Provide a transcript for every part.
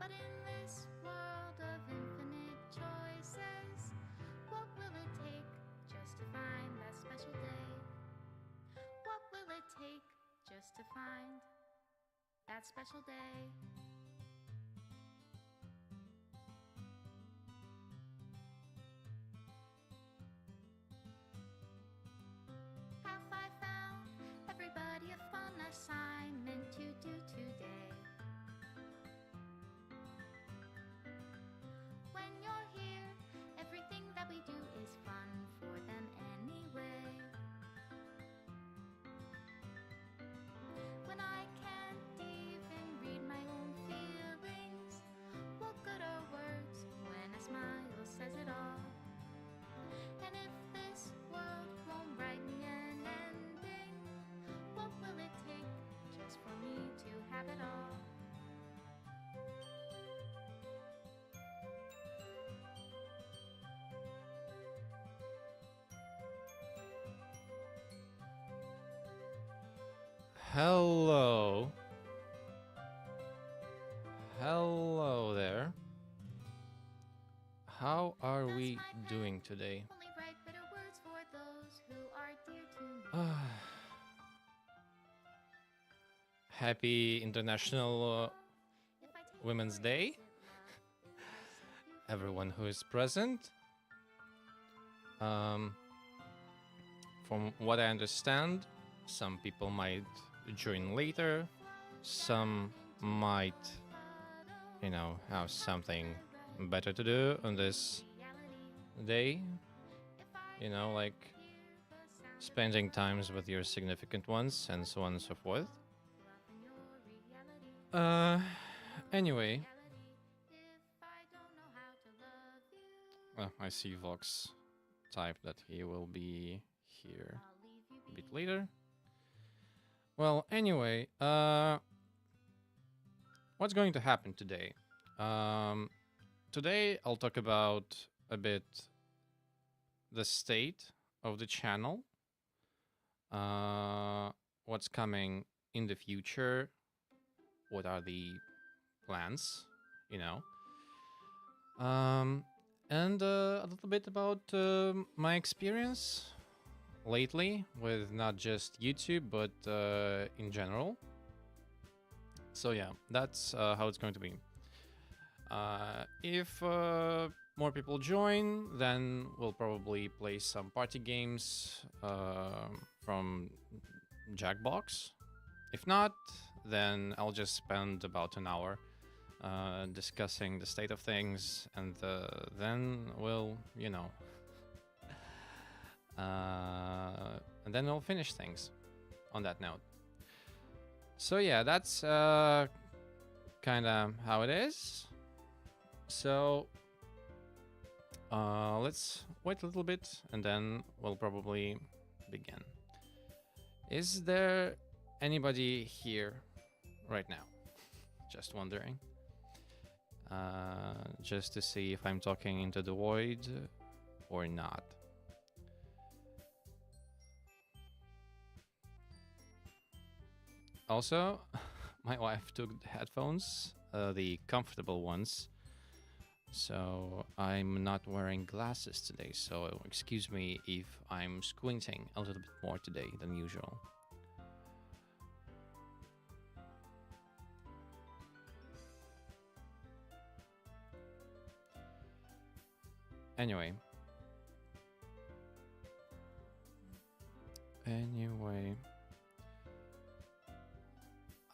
But in this world of infinite choices, what will it take just to find that special day? What will it take just to find that special day? Have I found everybody a fun assignment to do today? When you're here, everything that we do is fun for them anyway. When I can't even read my own feelings, what good are words when a smile says it all? And if this world won't write me an ending, what will it take just for me to have it all? Hello. Hello there. How are we doing today? Only write bitter words for those who are dear to me. Happy International If I take Women's your Day. illicit love, is this Everyone who is present. From what I understand, some people might join later. Some might, have something better to do on this day. Like spending times with your significant ones and so on and so forth. Anyway. I see Vox type that he will be here a bit later. Well, anyway, what's going to happen today? Today I'll talk about a bit the state of the channel, what's coming in the future, what are the plans, and a little bit about my experience lately with not just YouTube but in general. So yeah, that's how it's going to be. If more people join, then we'll probably play some party games from Jackbox. If not, then I'll just spend about an hour discussing the state of things, and then we'll, and then we'll finish things on that note. So yeah, that's kind of how it is. So let's wait a little bit and then we'll probably begin. Is there anybody here right now? Just wondering. Just to see if I'm talking into the void or not. Also, my wife took the headphones, the comfortable ones, so I'm not wearing glasses today, so excuse me if I'm squinting a little bit more today than usual. Anyway,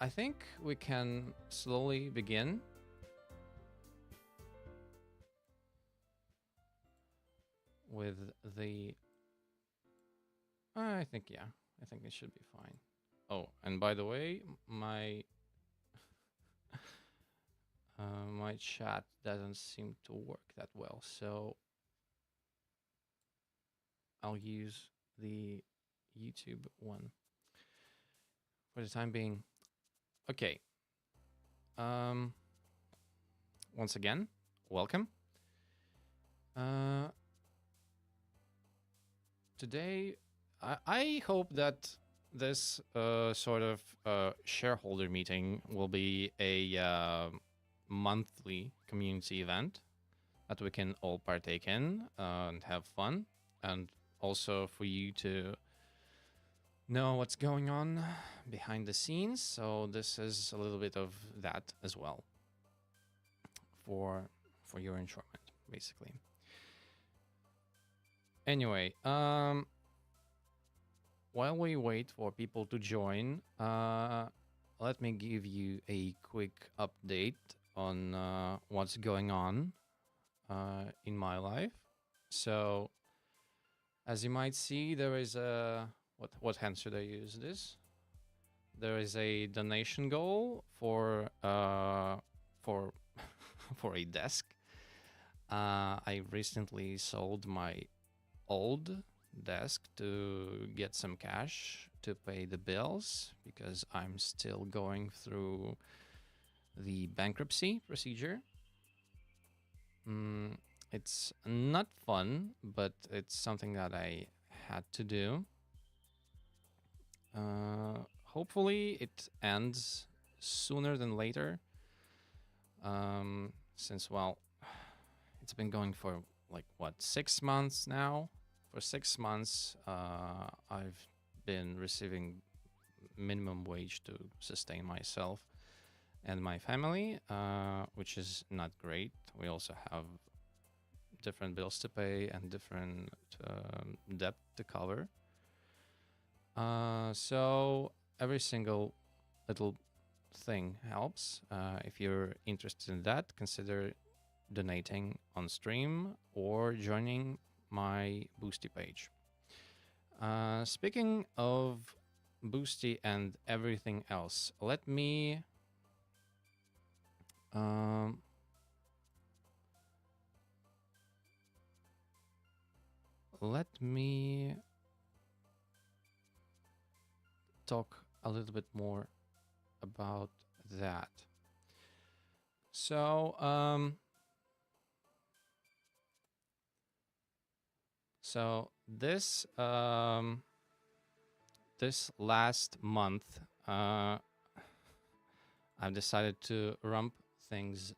I think we can slowly begin. With the... I think it should be fine. Oh, and by the way, my my chat doesn't seem to work that well, so I'll use the YouTube one for the time being. Okay. Once again, welcome. Today, I hope that this sort of shareholder meeting will be a monthly community event that we can all partake in and have fun, and also for you to know what's going on behind the scenes. So this is a little bit of that as well for your enjoyment, basically. Anyway, while we wait for people to join, let me give you a quick update on what's going on in my life. So, as you might see, there is a what hand should I use this? There is a donation goal for for a desk. I recently sold my old desk to get some cash to pay the bills because I'm still going through the bankruptcy procedure. It's not fun, but it's something that I had to do. Hopefully, it ends sooner than later. Since, well, it's been going for like what, 6 months now? For 6 months, I've been receiving minimum wage to sustain myself and my family, which is not great. We also have different bills to pay and different debt to cover. So every single little thing helps. If you're interested in that, consider donating on stream or joining my Boosty page. Speaking of Boosty and everything else, let me talk a little bit more about that. So, this this last month, I've decided to ramp things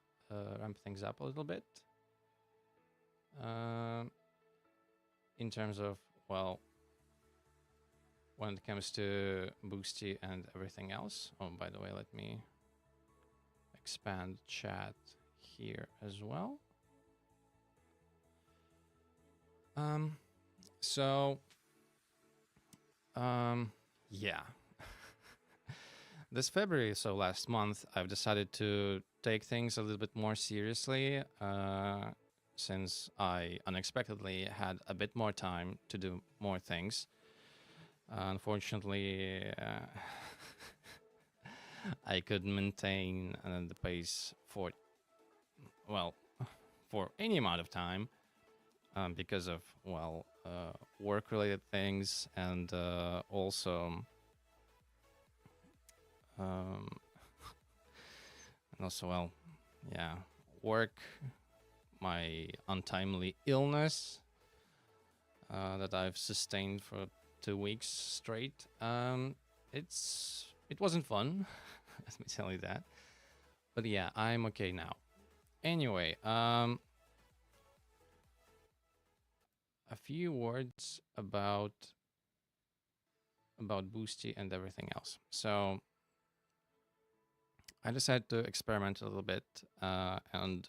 up a little bit. In terms of, well, when it comes to Boosty and everything else. Oh, by the way, let me expand chat here as well. Yeah. This February, so last month, I've decided to take things a little bit more seriously, since I unexpectedly had a bit more time to do more things. Unfortunately, I couldn't maintain the pace for, well, for any amount of time, because of, well, work-related things, and also well, yeah, work, my untimely illness that I've sustained for 2 weeks straight. It wasn't fun, let me tell you that. But yeah, I'm okay now. Anyway, a few words about Boosty and everything else. So I decided to experiment a little bit and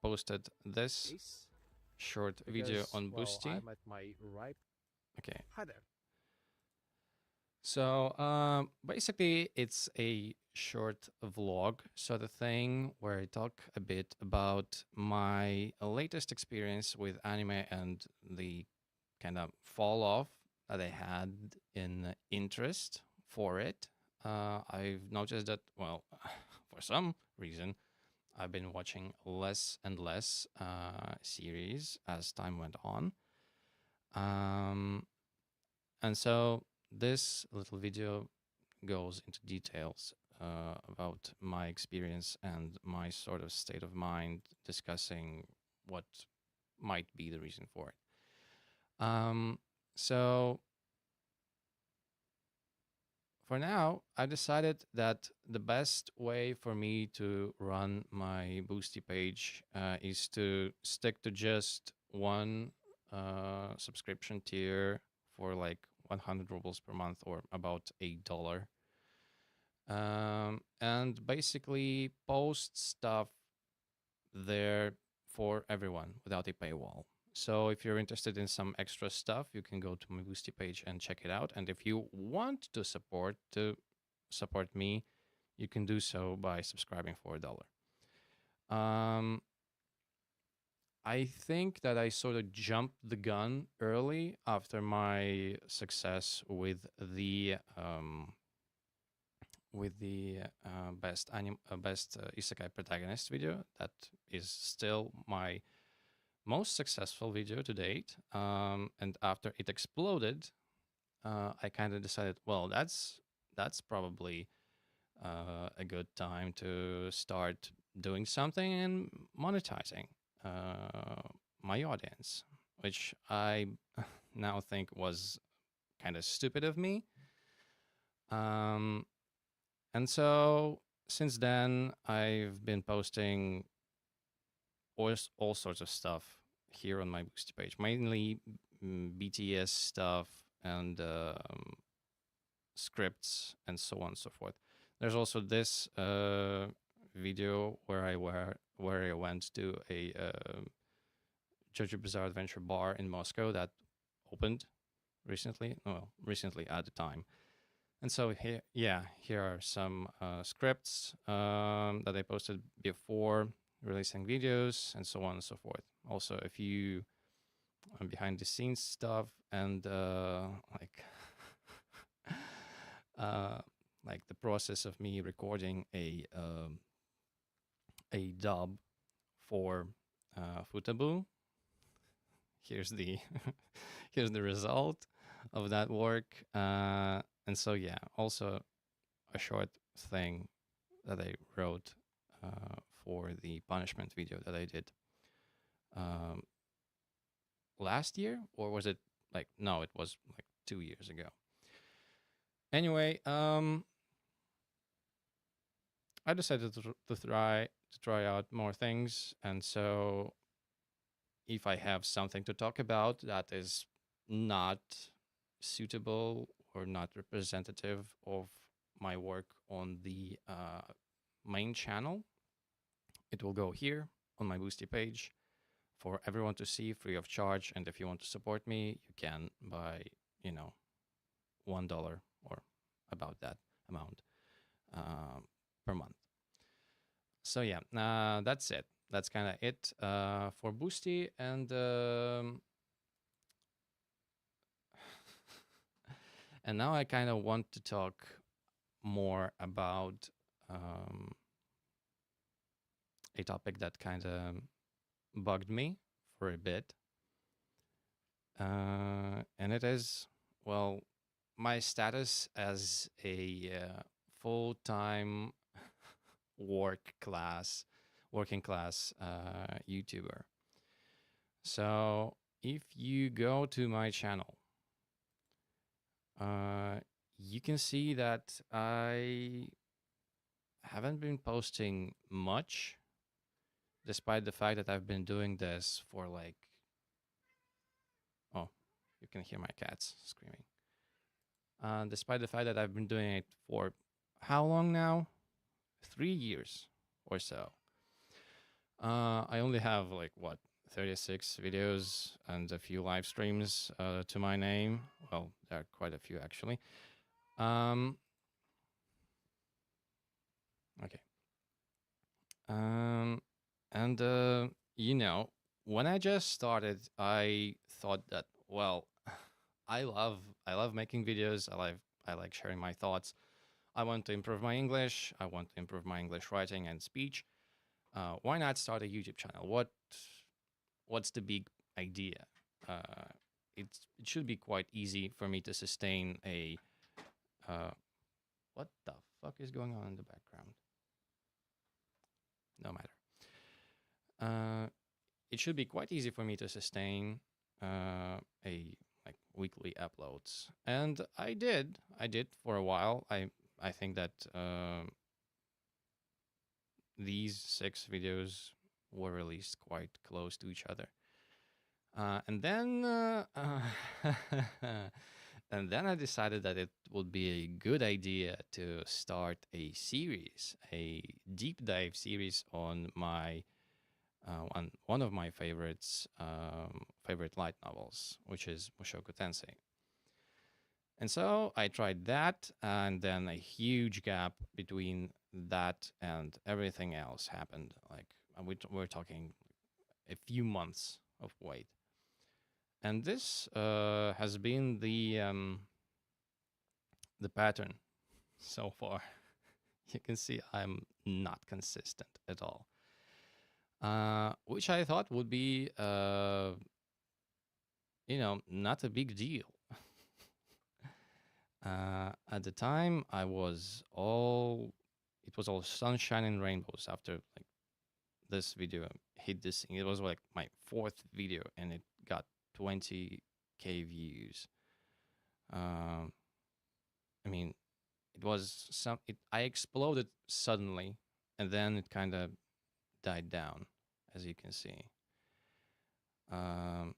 posted this short video on Boosty. I'm at my right. Okay. Hi there. So basically, it's a short vlog sort of thing where I talk a bit about my latest experience with anime and the kind of fall off that I had in interest for it. I've noticed that, well, for some reason, I've been watching less and less series as time went on. And so this little video goes into details about my experience and my sort of state of mind, discussing what might be the reason for it. So for now, I decided that the best way for me to run my Boosty page is to stick to just one subscription tier for like 100 rubles per month, or about $8. And basically post stuff there for everyone without a paywall. So if you're interested in some extra stuff, you can go to my Boosty page and check it out. And if you want to support me, you can do so by subscribing for $1. I think that I sort of jumped the gun early after my success with the best isekai protagonist video. That is still my most successful video to date. And after it exploded, I kind of decided, well, that's probably a good time to start doing something and monetizing my audience, which I now think was kind of stupid of me. And so since then, I've been posting all sorts of stuff here on my Boosty page, mainly BTS stuff and scripts and so on and so forth. There's also this video where I went to a JoJo Bizarre Adventure bar in Moscow that opened recently. Well, recently at the time. And so here are some scripts that I posted before releasing videos and so on and so forth. Also, a few behind the scenes stuff and like the process of me recording a dub for Futaboo. Here's the here's the result of that work. And so yeah, also a short thing that I wrote for the punishment video that I did last year, or was it like, no, it was like 2 years ago. Anyway, I decided to try out more things, and so if I have something to talk about that is not suitable or not representative of my work on the main channel, it will go here on my Boosty page for everyone to see free of charge. And if you want to support me, you can by, $1 or about that amount per month. So yeah, that's it. That's kind of it for Boosty. And and now I kind of want to talk more about a topic that kind of bugged me for a bit. And it is, well, my status as a full-time working class YouTuber. So if you go to my channel, you can see that I haven't been posting much, despite the fact that I've been doing this for like, oh, you can hear my cats screaming. Despite the fact that I've been doing it for how long now? 3 years or so. I only have like 36 videos and a few live streams to my name. Well, there are quite a few actually. Okay. And when I just started, I thought that, well, I love making videos. I like sharing my thoughts. I want to improve my English. I want to improve my English writing and speech. Why not start a YouTube channel? What's the big idea? It should be quite easy for me to sustain a. What the fuck is going on in the background? No matter. It should be quite easy for me to sustain a like weekly uploads, and I did for a while. I think that these 6 videos were released quite close to each other. And then and then I decided that it would be a good idea to start a series, a deep dive series on my one of my favorite light novels, which is Mushoku Tensei. And so I tried that, and then a huge gap between that and everything else happened. Like we're talking a few months of wait, and this has been the pattern so far. You can see I'm not consistent at all, which I thought would be, not a big deal. At the time, it was all sunshine and rainbows after like this video hit this thing. It was like my 4th video, and it got 20K views. Um, I mean, it was I exploded suddenly, and then it kind of died down, as you can see. Um,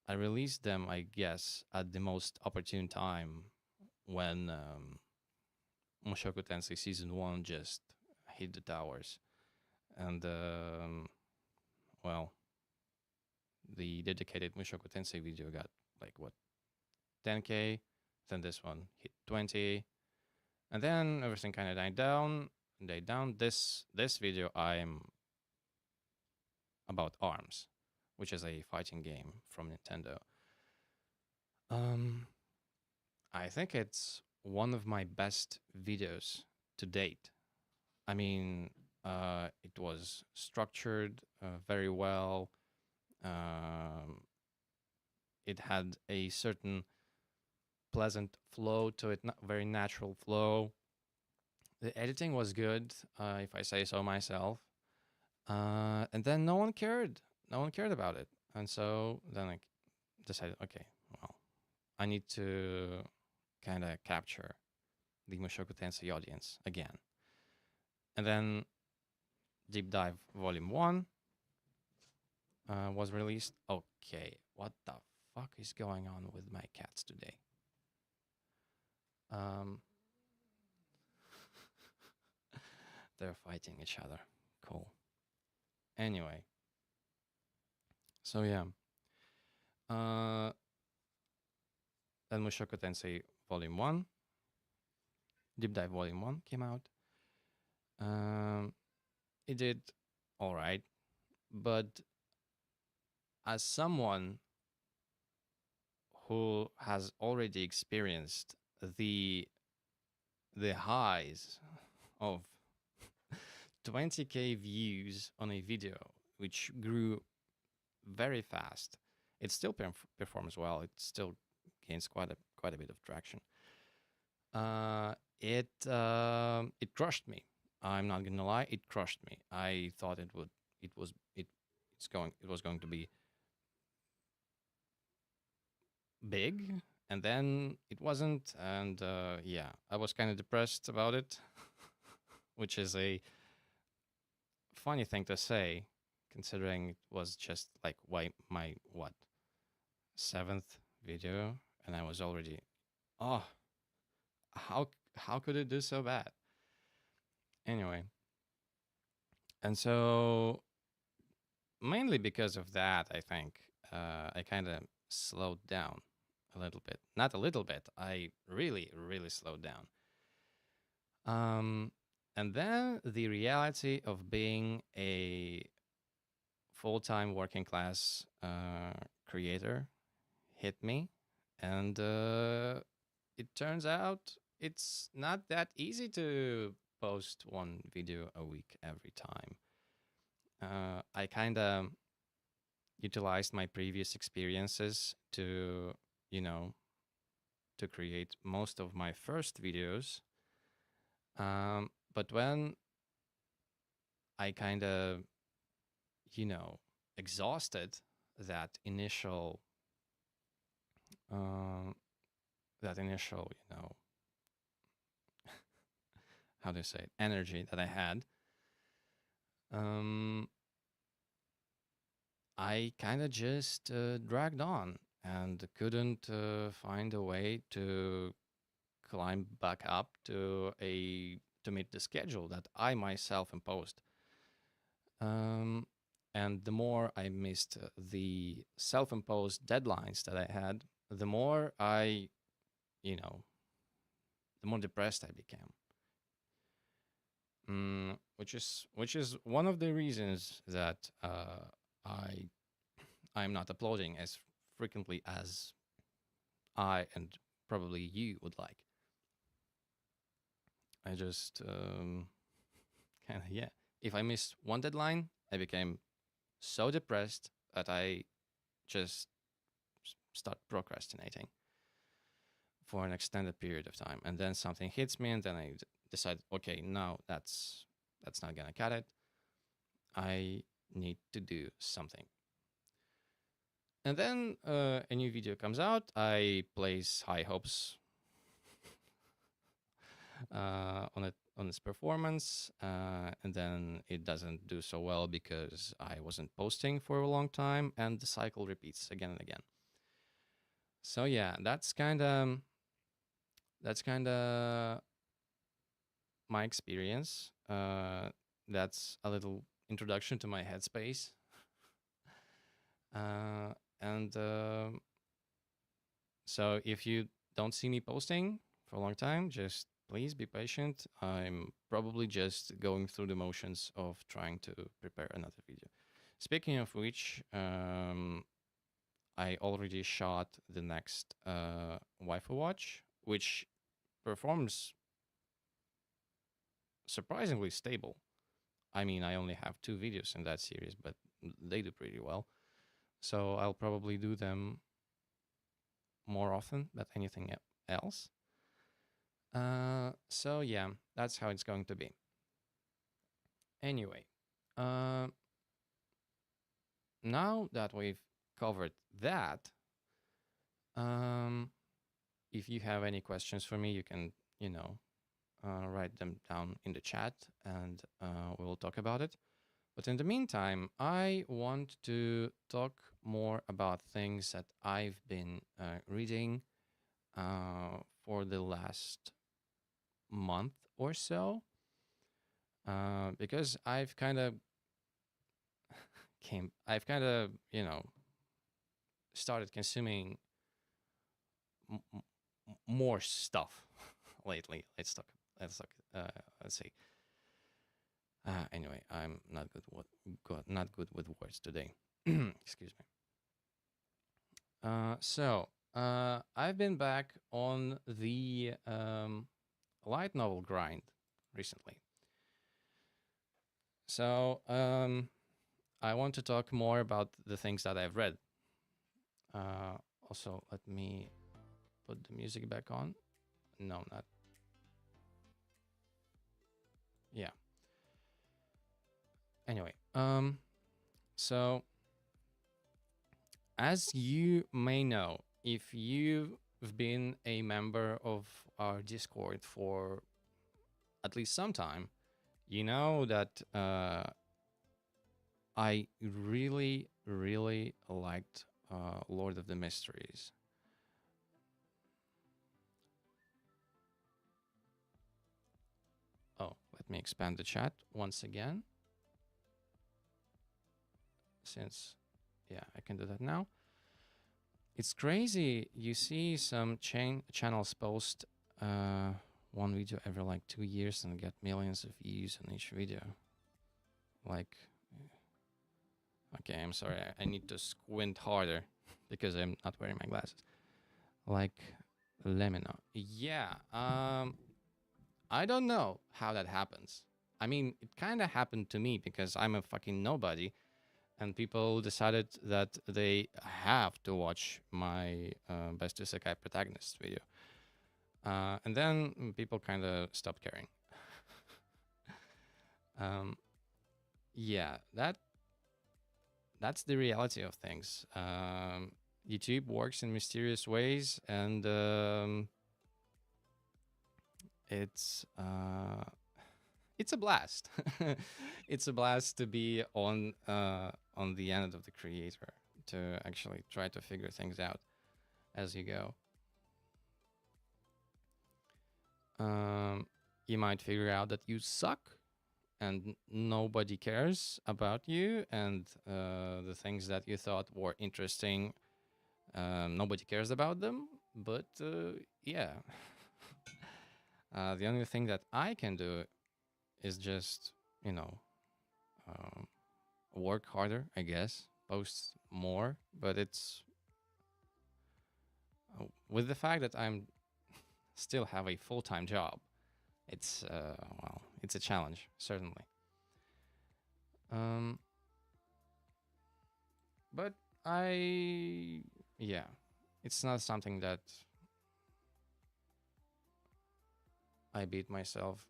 I released them, I guess, at the most opportune time when Mushoku Tensei Season 1 just hit the towers. And, well, the dedicated Mushoku Tensei video got, like, what, 10K? Then this one hit 20. And then everything kind of died down. This video, I'm about ARMS, which is a fighting game from Nintendo. I think it's one of my best videos to date. I mean, it was structured very well. Um, it had a certain pleasant flow to it, not very natural flow. The editing was good, if I say so myself. And then no one cared. No one cared about it. And so then I decided, okay, well, I need to kind of capture the Mushoku Tensei audience again. And then Deep Dive Volume 1 was released. Okay, what the fuck is going on with my cats today? They're fighting each other. Cool. Anyway, so yeah. Then Mushoku Tensei Volume 1, Deep Dive Volume 1 came out. It did all right, but as someone who has already experienced the highs of 20K views on a video, which grew very fast, it still performs well. It still gains quite a bit of traction. It crushed me. I'm not gonna lie, it crushed me. I thought it was going to be big, and then it wasn't. And yeah, I was kind of depressed about it, which is a funny thing to say, considering it was just like my what 7th video, and I was already, oh, how could it do so bad? Anyway, and so mainly because of that, I think I kind of slowed down a little bit. Not a little bit. I really, really slowed down. And then the reality of being a full-time working class creator hit me, and it turns out it's not that easy to post one video a week every time. I kind of utilized my previous experiences to, to create most of my first videos. But when I kind of, exhausted that initial that initial, how do you say it, energy that I had, um, I kind of just dragged on and couldn't find a way to climb back up to meet the schedule that I myself imposed. Um, and the more I missed the self-imposed deadlines that I had, the more you know, the more depressed I became. Which is one of the reasons that I I'm not uploading as frequently as I and probably you would like. I just kind of yeah. If I missed one deadline, I became so depressed that I just start procrastinating for an extended period of time, and then something hits me, and then I decide, okay, no, that's not gonna cut it. I need to do something. And then a new video comes out. I place high hopes on its performance, and then it doesn't do so well because I wasn't posting for a long time, and the cycle repeats again and again. So yeah, that's kind of my experience. That's a little introduction to my headspace. And So if you don't see me posting for a long time, just please be patient. I'm probably just going through the motions of trying to prepare another video. Speaking of which, I already shot the next waifu watch, which performs surprisingly stable. I mean, I only have 2 videos in that series, but they do pretty well. So I'll probably do them more often than anything else. So yeah, that's how it's going to be. Anyway, uh, now that we've covered that, um, if you have any questions for me, you can, write them down in the chat, and we'll talk about it. But in the meantime, I want to talk more about things that I've been reading for the last month or so, because I've kind of, started consuming more stuff lately. Let's talk. Let's see. Anyway, I'm not good with words today. Excuse me. So I've been back on the light novel grind recently. So I want to talk more about the things that I've read. Also, let me put the music back on. No, not. Yeah. Anyway, so as you may know, if you've been a member of our Discord for at least some time, you know that I really, really liked Lord of the Mysteries. Oh, let me expand the chat once again. Since, yeah, I can do that now. It's crazy. You see some channels post one video every like 2 years and get millions of views on each video. Like, okay, I'm sorry. I need to squint harder because I'm not wearing my glasses. Like, Lemino. Yeah. I don't know how that happens. I mean, it kind of happened to me because I'm a fucking nobody, and people decided that they have to watch my Best Isekai Protagonist video. And then people kind of stopped caring. Yeah, that's the reality of things. YouTube works in mysterious ways, and it's uh, it's a blast. It's a blast to be on the end of the creator, to actually try to figure things out as you go. Um, you might figure out that you suck and nobody cares about you, and the things that you thought were interesting, nobody cares about them. But yeah, the only thing that I can do is just, you know, um, work harder, I guess, post more. But it's with the fact that I'm still have a full time job. It's well, it's a challenge certainly. Um, but I, yeah, it's not something that I beat myself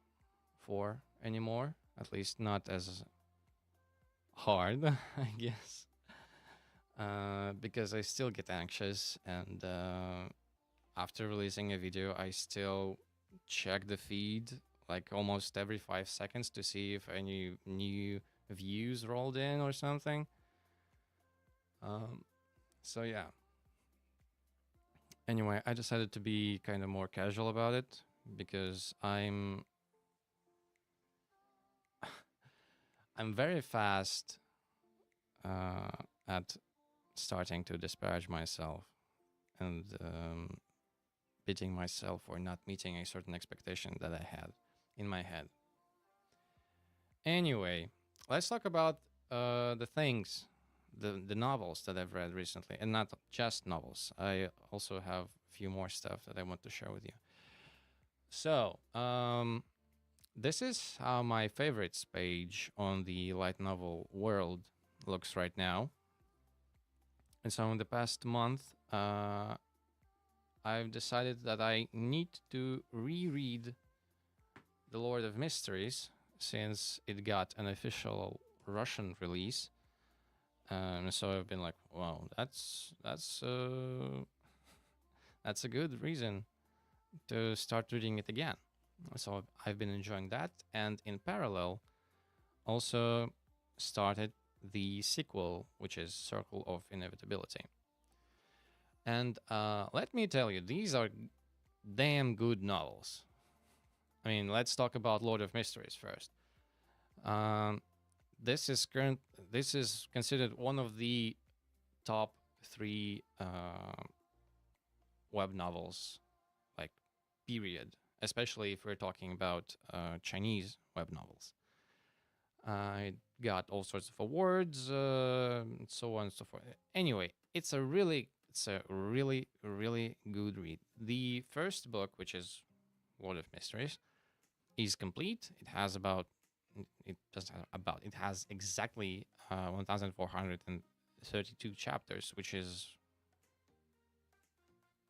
for anymore. At least not as hard, I guess. Because I still get anxious, and after releasing a video, I still check the feed like almost every 5 seconds to see if any new views rolled in or something. Um, so yeah. Anyway, I decided to be kind of more casual about it because I'm very fast at starting to disparage myself and beating myself for not meeting a certain expectation that I had in my head. Anyway, let's talk about the things, the novels that I've read recently, and not just novels. I also have a few more stuff that I want to share with you. So, this is how my favorites page on the light novel world looks right now. And so, in the past month, I've decided that I need to reread The Lord of Mysteries since it got an official Russian release. So I've been like, wow, that's a good reason to start reading it again. So I've been enjoying that, and in parallel, also started the sequel, which is Circle of Inevitability. And let me tell you, these are damn good novels. I mean, let's talk about Lord of Mysteries first. Um, this is current. This is considered one of the top three web novels, like period. Especially if we're talking about Chinese web novels. It got all sorts of awards, so on and so forth. Anyway, it's a really good read. The first book, which is World of Mysteries, is complete. It has about it doesn't have about it has exactly 1,432 chapters, which is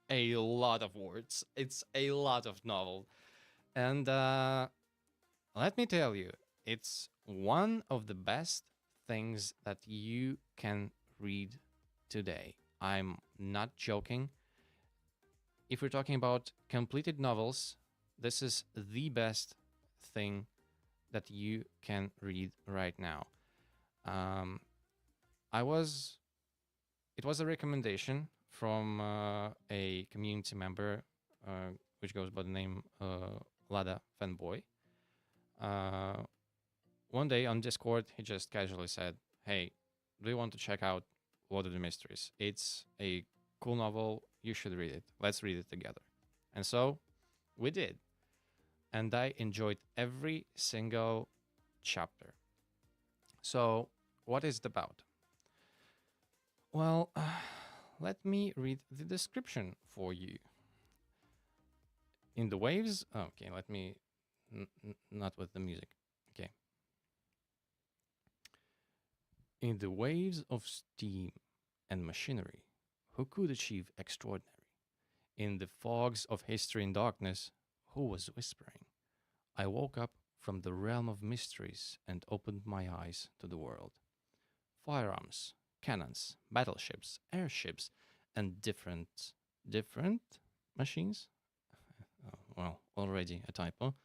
a lot of words. It's a lot of novel, and let me tell you, it's one of the best things that you can read today. I'm not joking. If we're talking about completed novels, this is the best thing that you can read right now. Um, I was, it was a recommendation from a community member, which goes by the name Lada Fanboy. Uh, One day on Discord, he just casually said, "Hey, do you want to check out Lord of the Mysteries? It's a cool novel. You should read it. Let's read it together." And so we did. And I enjoyed every single chapter. So, what is it about? Well, let me read the description for you. In the waves, okay, let me, not with the music. Okay. In the waves of steam and machinery, who could achieve extraordinary? In the fogs of history and darkness, who was whispering? I woke up from the realm of mysteries and opened my eyes to the world. Firearms, cannons, battleships, airships, and different machines. Well, already a typo.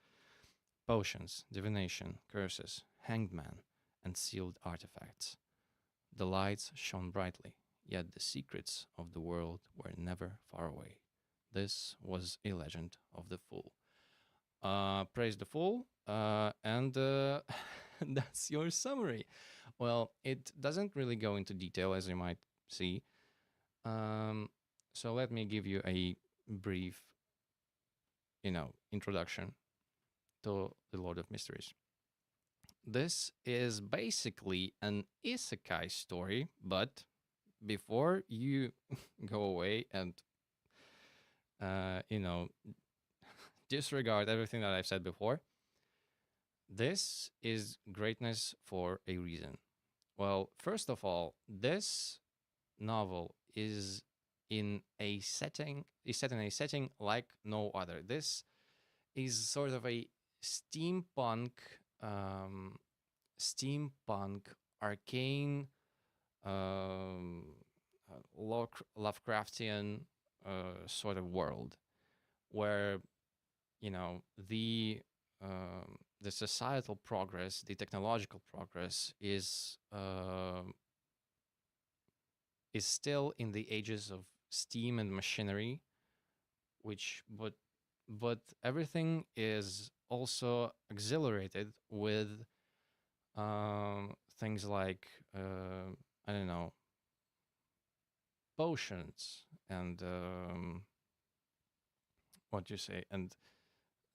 Potions, divination, curses, hanged man, and sealed artifacts. The lights shone brightly, yet the secrets of the world were never far away. This was a legend of the fool. Praise the fool, and that's your summary. Well, it doesn't really go into detail, as you might see. So let me give you a brief, introduction to the Lord of Mysteries. This is basically an isekai story, but before you go away and you know disregard everything that I've said before, this is greatness for a reason. Well, first of all, this novel is set in a setting like no other. This is sort of a steampunk um, steampunk arcane um, Lovecraftian sort of world where you know the societal progress, the technological progress is still in the ages of steam and machinery, which but everything is also exhilarated with things like I don't know, potions and what do you say, and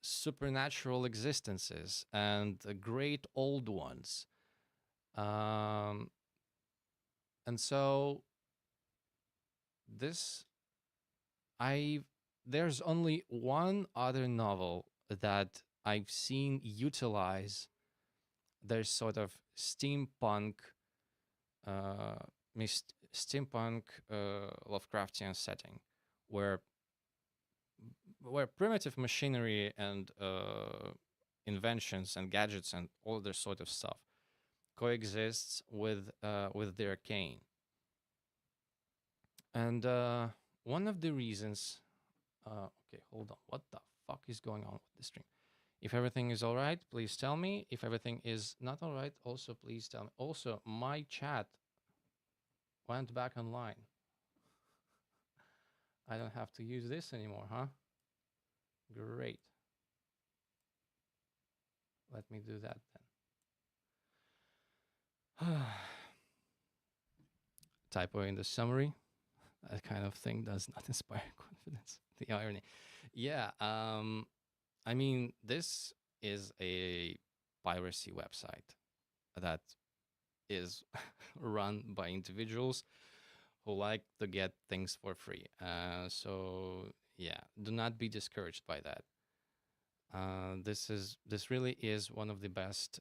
supernatural existences and great old ones. Um, and so this I there's only one other novel that I've seen utilize their sort of steampunk uh, steampunk Lovecraftian setting, where primitive machinery and inventions and gadgets and all this sort of stuff coexists with the arcane. And one of the reasons, okay, hold on, what the fuck is going on with the stream? If everything is all right, please tell me. If everything is not all right, also please tell me. Also, my chat went back online. I don't have to use this anymore, huh? Great. Let me do that then. Typo in the summary. That kind of thing does not inspire confidence. The irony. Yeah. I mean, this is a piracy website that is run by individuals who like to get things for free. So yeah, do not be discouraged by that. This really is one of the best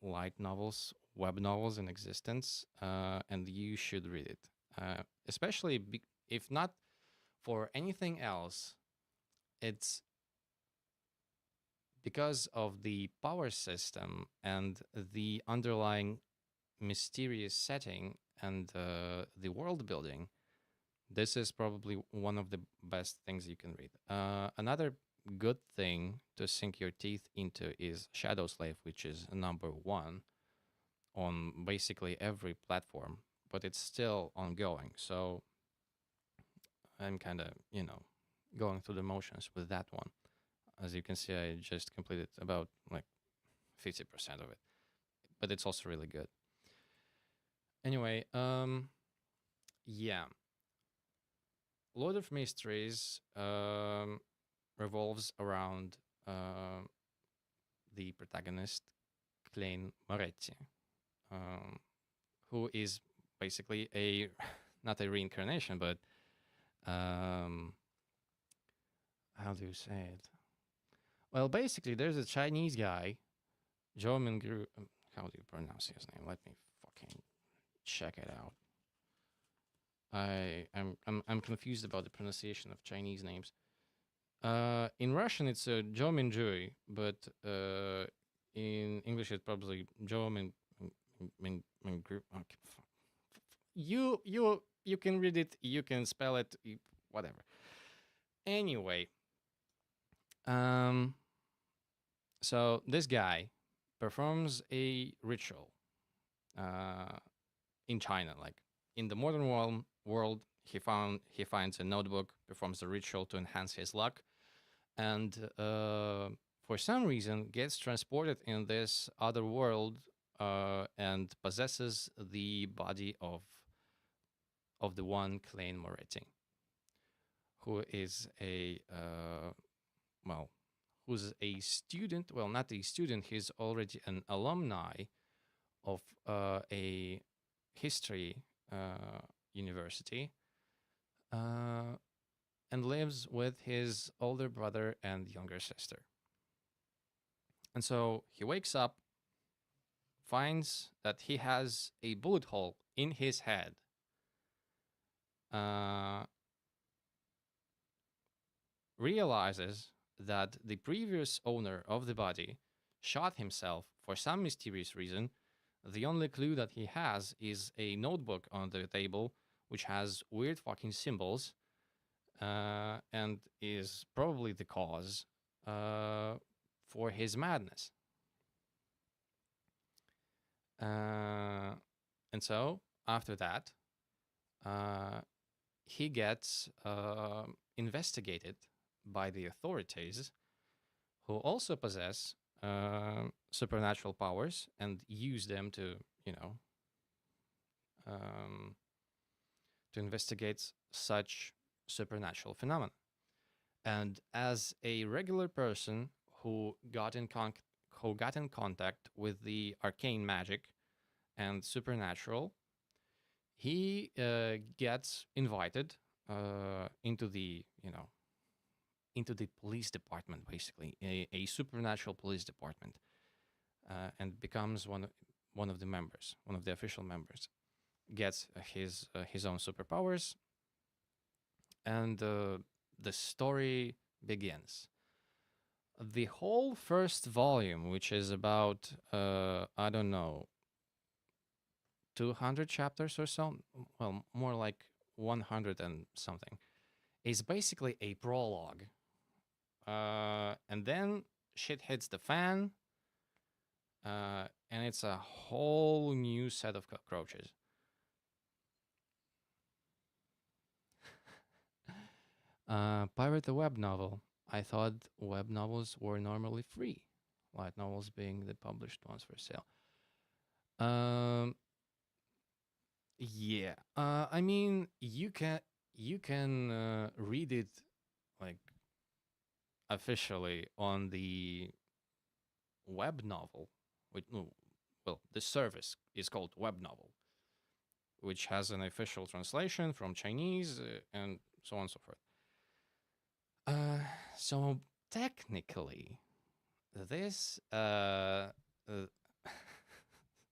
light novels, web novels in existence, and you should read it. Especially if not for anything else, it's because of the power system and the underlying mysterious setting and the world building. This is probably one of the best things you can read. Another good thing to sink your teeth into is Shadow Slave, which is number one on basically every platform, but it's still ongoing. So I'm kind of, going through the motions with that one. As you can see, I just completed about like 50% of it, but it's also really good. Anyway, yeah. Lord of Mysteries revolves around the protagonist, Klein Moretti, who is basically not a reincarnation, but how do you say it? Well, basically, there's a Chinese guy, Zhou Mingru. How do you pronounce his name? Let me fucking check it out. I'm confused about the pronunciation of Chinese names. In Russian, it's Zhou Minjui, but in English, it's probably Zhou Min Group. Okay, you You can read it, you can spell it, whatever. Anyway, um, so this guy performs a ritual in China. Like in the modern world, he finds a notebook, performs a ritual to enhance his luck, and for some reason gets transported in this other world and possesses the body of the one Klein Moretti, who is a well, who's a student. Well, not a student. He's already an alumni of a history university, uh, and lives with his older brother and younger sister. And so he wakes up, finds that he has a bullet hole in his head. Uh, Realizes that the previous owner of the body shot himself for some mysterious reason. The only clue that he has is a notebook on the table which has weird fucking symbols and is probably the cause for his madness. And so, after that, he gets investigated by the authorities, who also possess supernatural powers and use them to, you know, um, to investigate such supernatural phenomena. And as a regular person who got in contact with the arcane magic and supernatural, he gets invited into the, you know, into the police department, basically a supernatural police department, and becomes one of the members, one of the official members. Gets his own superpowers, and the story begins. The whole first volume, which is about I don't know, 200 chapters or so, well, more like 100 and something, is basically a prologue. And then shit hits the fan, and it's a whole new set of cockroaches. Pirate the web novel. I thought web novels were normally free, light novels being the published ones for sale. Yeah. I mean, you can read it like officially on the web novel. Well, the service is called web novel, which has an official translation from Chinese and so on and so forth. So technically, this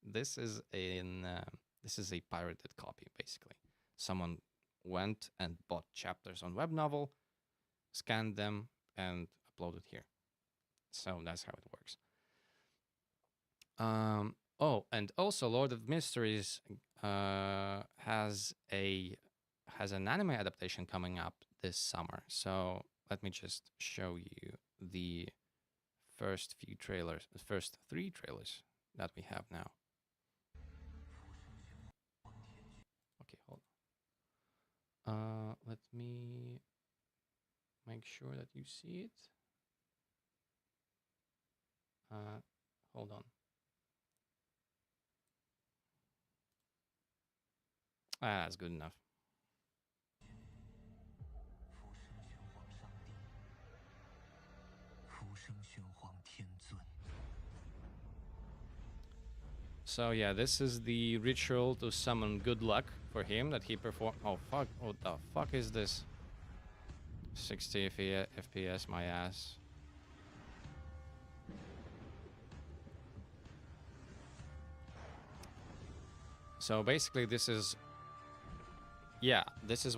this is this is a pirated copy, basically. Someone went and bought chapters on web novel, scanned them, and uploaded here. So that's how it works. Oh, and also Lord of Mysteries has an anime adaptation coming up this summer. So let me just show you the first three trailers that we have now. Okay, hold on. Let me make sure that you see it. Hold on. That's good enough. So yeah, this is the ritual to summon good luck for him that he performed. Oh fuck! What the fuck is this? 60 FPS, my ass. So basically, this is, yeah, this is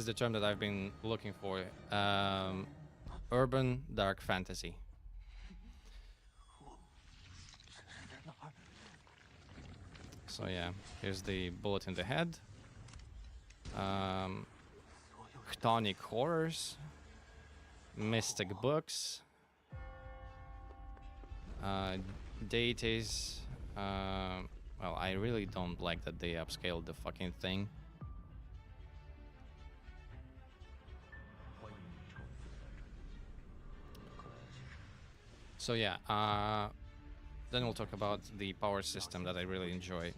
the term that I've been looking for. Urban dark fantasy. So yeah, here's the bullet in the head. Chthonic horrors, mystic books, deities. Well, I really don't like that they upscaled the fucking thing. So yeah, then we'll talk about the power system that I really enjoy.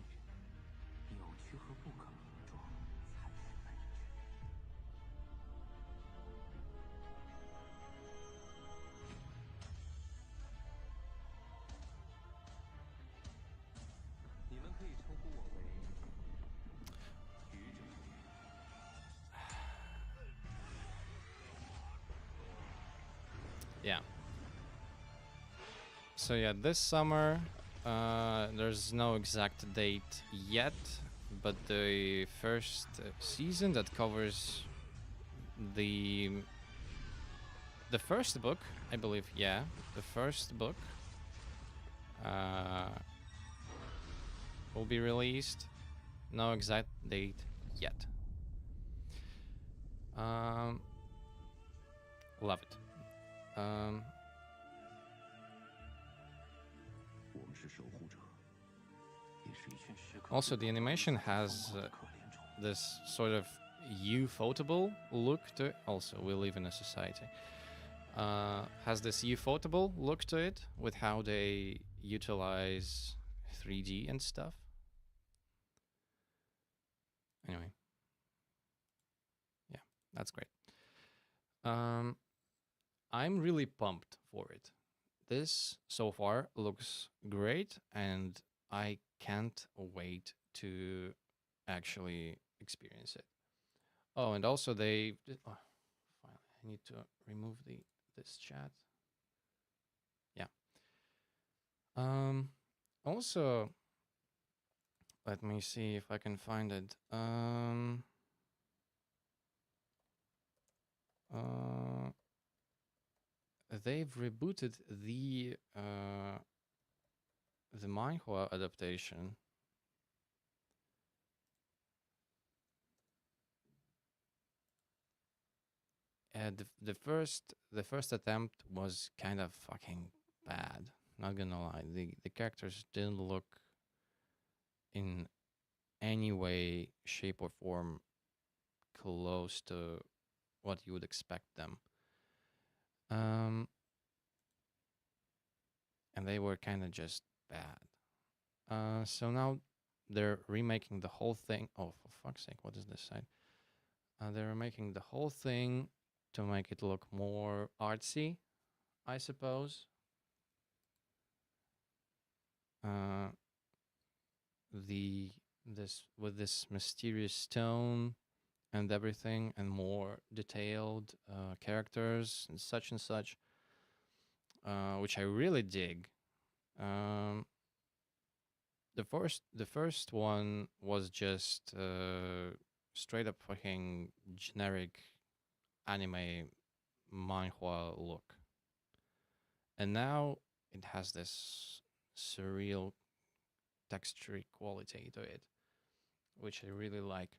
Yeah. So yeah, this summer, there's no exact date yet, but the first season that covers the first book, I believe, yeah, the first book uh, will be released. No exact date yet. Love it. Also, the animation has this sort of ufotable look to it. Also, we live in a society. Has this ufotable look to it with how they utilize 3D and stuff. Anyway, yeah, that's great. I'm really pumped for it. This so far looks great, and I can't wait to actually experience it. Oh, and also they. Oh, finally, I need to remove this chat. Yeah. Also, let me see if I can find it. They've rebooted the manhwa adaptation. The first attempt was kind of fucking bad. Not gonna lie, the characters didn't look in any way, shape, or form close to what you would expect them. And they were kind of just bad. So now they're remaking the whole thing. Oh, for fuck's sake, what is this side? They're making the whole thing to make it look more artsy, I suppose. This mysterious stone and everything, and more detailed characters and such, which I really dig. The first one was just straight up fucking generic anime manhwa look, and now it has this surreal texture quality to it, which I really like.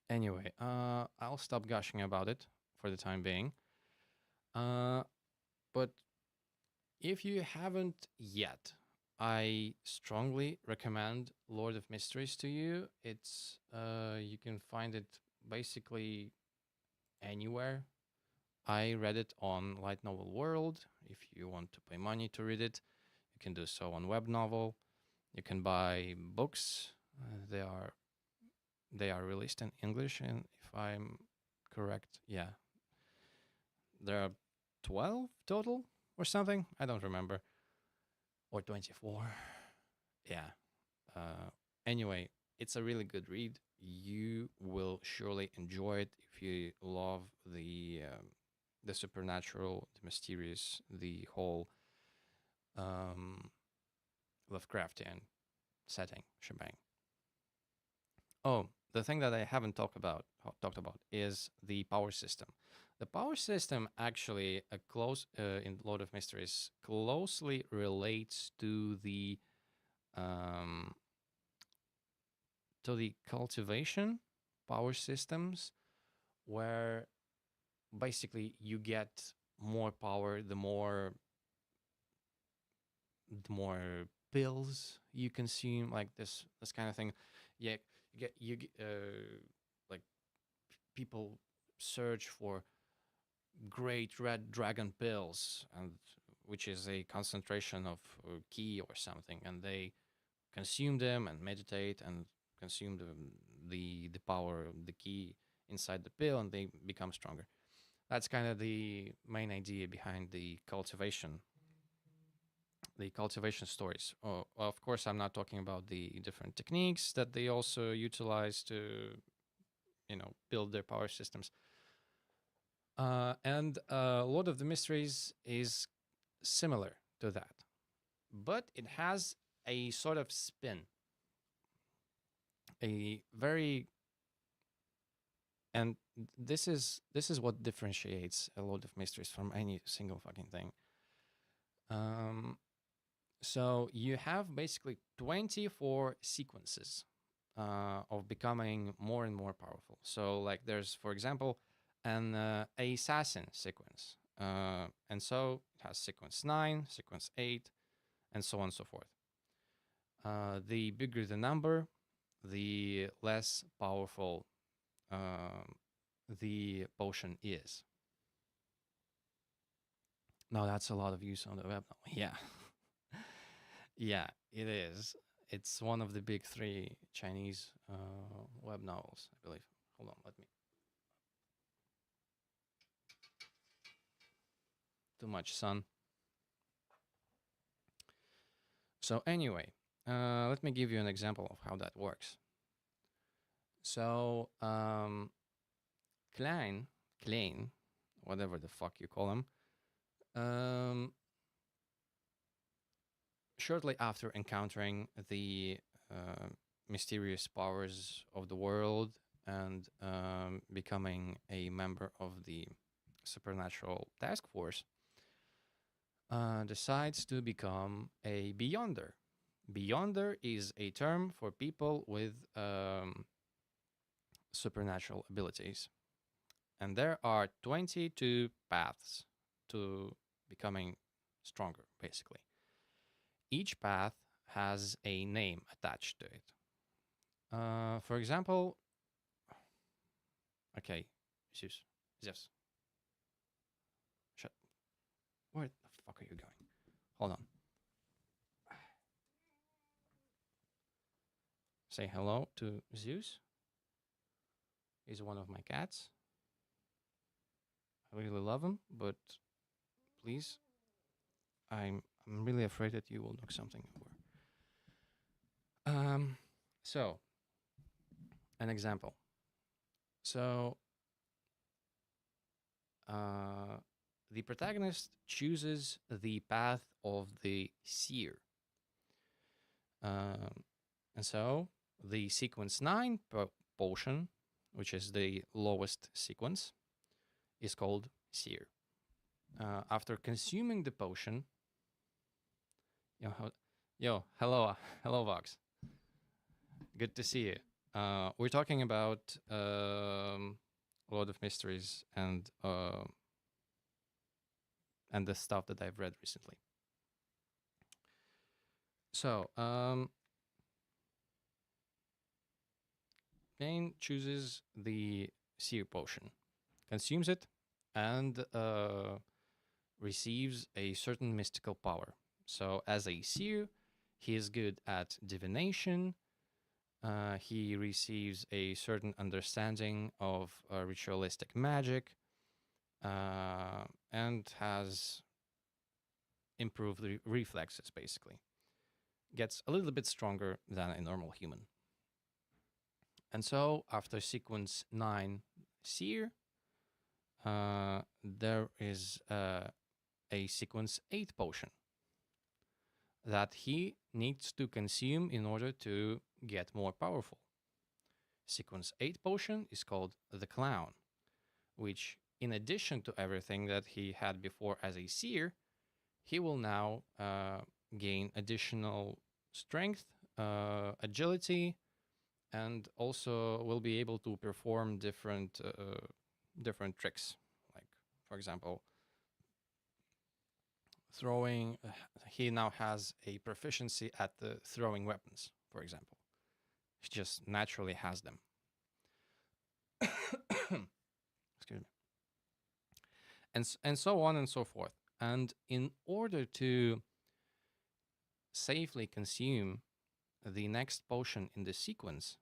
Anyway, I'll stop gushing about it for the time being. But if you haven't yet, I strongly recommend Lord of Mysteries to you. It's you can find it basically anywhere. I read it on Light Novel World. If you want to pay money to read it, you can do so on Web Novel. You can buy books. They are released in English, and if I'm correct, yeah, there are 12 total or something. I don't remember, or 24. Yeah. Anyway, it's a really good read. You will surely enjoy it if you love the supernatural, the mysterious, the whole Lovecraftian setting shebang. Oh, the thing that I haven't talked about is the power system. The power system actually in Lord of Mysteries closely relates to the to the cultivation power systems, where basically you get more power the more pills you consume, like this kind of thing. Yeah, like people search for great red dragon pills, and which is a concentration of key or something, and they consume them and meditate and consume the power of the key inside the pill, and they become stronger. That's kind of the main idea behind the cultivation stories. Oh, of course, I'm not talking about the different techniques that they also utilize to, build their power systems. And Lord of the Mysteries is similar to that, but it has a sort of spin, a very, and this is what differentiates a Lord of Mysteries from any single fucking thing. So you have basically 24 sequences of becoming more and more powerful. So, like, there's, for example, an assassin sequence, and so it has sequence 9, sequence 8, and so on and so forth. The bigger the number, the less powerful the potion is. Now, that's a lot of use on the web. Yeah. Yeah, it is. It's one of the big three Chinese web novels, I believe. Hold on, let me. Too much sun. So anyway, let me give you an example of how that works. So Klein, whatever the fuck you call him, shortly after encountering the mysterious powers of the world and becoming a member of the supernatural task force, decides to become a beyonder. Beyonder is a term for people with supernatural abilities. And there are 22 paths to becoming stronger, basically. Each path has a name attached to it. For example, okay, Zeus. Shut. Where the fuck are you going? Hold on. Say hello to Zeus. He's one of my cats. I really love him, but please, I'm really afraid that you will knock something over. So, an example. So, the protagonist chooses the path of the seer. And so, the sequence 9 potion, which is the lowest sequence, is called seer. After consuming the potion, hello, Vox. Good to see you. We're talking about Lord of Mysteries and the stuff that I've read recently. So, Bane chooses the seer potion, consumes it, and receives a certain mystical power. So, as a seer, he is good at divination. He receives a certain understanding of ritualistic magic, and has improved reflexes, basically. Gets a little bit stronger than a normal human. And so, after sequence 9 seer, there is a sequence 8 potion that he needs to consume in order to get more powerful. Sequence 8 potion is called the Clown, which, in addition to everything that he had before as a seer, he will now gain additional strength, agility, and also will be able to perform different tricks. Like, for example, throwing. He now has a proficiency at the throwing weapons. For example, he just naturally has them. Excuse me, and so on and so forth. And in order to safely consume the next potion in the sequence,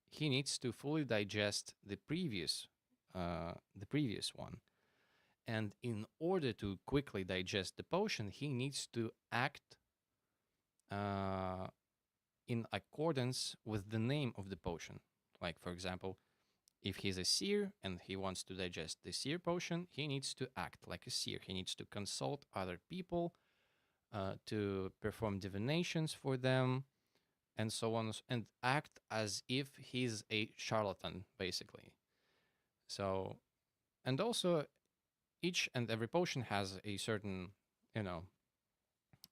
he needs to fully digest the previous one. And in order to quickly digest the potion, he needs to act uh, in accordance with the name of the potion. Like, for example, if he's a seer and he wants to digest the seer potion, he needs to act like a seer. He needs to consult other people to perform divinations for them, and so on, and act as if he's a charlatan, basically. So, and also each and every potion has a certain, you know,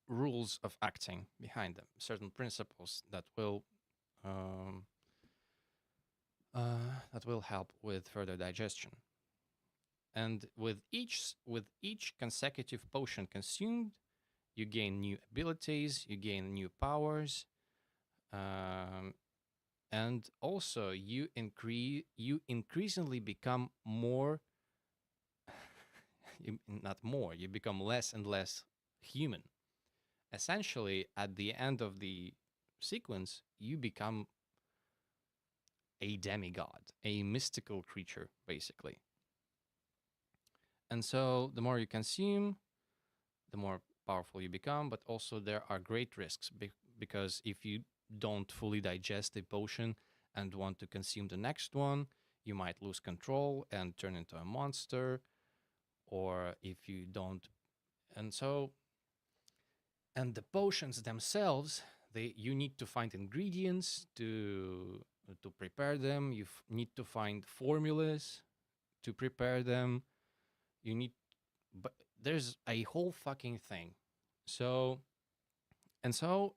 rules of acting behind them, certain principles um, that will help with further digestion. And with each consecutive potion consumed, you gain new abilities, you gain new powers, um, and also you increasingly become more not more, you become less and less human. Essentially, at the end of the sequence, you become a demigod, a mystical creature, basically. And so the more you consume, the more powerful you become, but also there are great risks because if you don't fully digest a potion and want to consume the next one, you might lose control and turn into a monster. Or if you don't, and so, and the potions themselves, you need to find ingredients to prepare them. You need to find formulas to prepare them. You need, but there's a whole fucking thing. So, and so,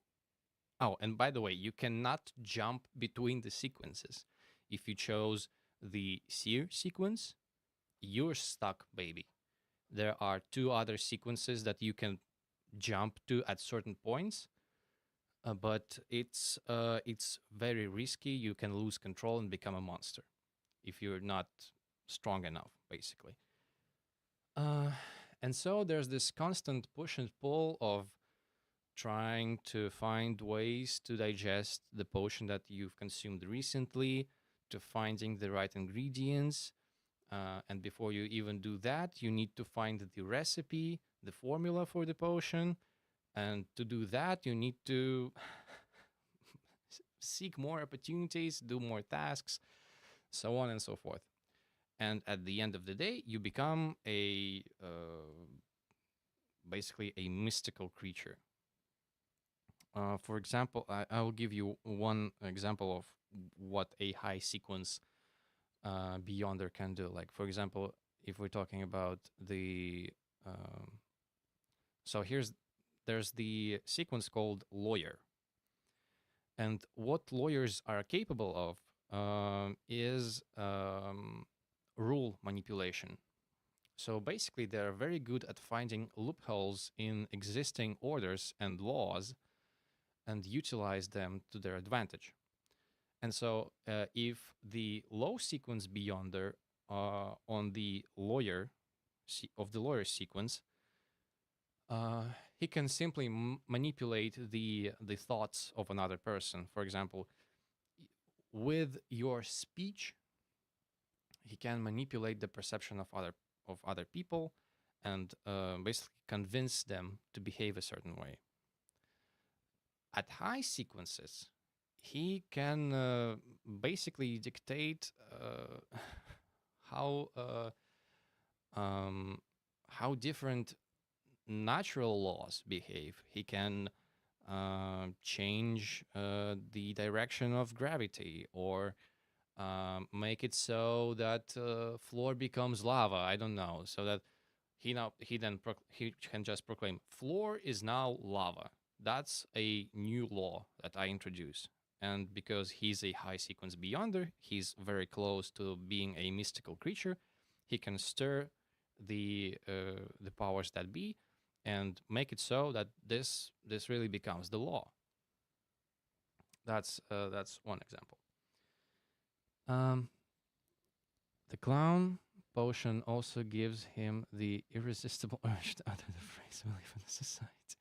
oh, and by the way, you cannot jump between the sequences. If you chose the seer sequence, you're stuck, baby. There are two other sequences that you can jump to at certain points, but it's very risky. You can lose control and become a monster if you're not strong enough, basically. Uh, and so there's this constant push and pull of trying to find ways to digest the potion that you've consumed recently, to finding the right ingredients. And before you even do that, you need to find the recipe, the formula for the potion. And to do that, you need to seek more opportunities, do more tasks, so on and so forth. And at the end of the day, you become a basically a mystical creature. For example, I will give you one example of what a high sequence Beyonder can do. Like, for example, if we're talking about the so there's the sequence called lawyer, and what lawyers are capable of is rule manipulation. So basically, they're very good at finding loopholes in existing orders and laws and utilize them to their advantage. And so, if the low sequence Beyonder on the lawyer of the lawyer sequence, he can simply manipulate the thoughts of another person. For example, with your speech, he can manipulate the perception of other people and basically convince them to behave a certain way. At high sequences, he can basically dictate how um, how different natural laws behave. He can change the direction of gravity, or make it so that floor becomes lava. I don't know, so that he can just proclaim floor is now lava. That's a new law that I introduce. And because he's a high sequence beyonder, he's very close to being a mystical creature. He can stir the powers that be and make it so that this really becomes the law. That's one example. Um, the clown potion also gives him the irresistible urge to utter the phrase "we live in a society."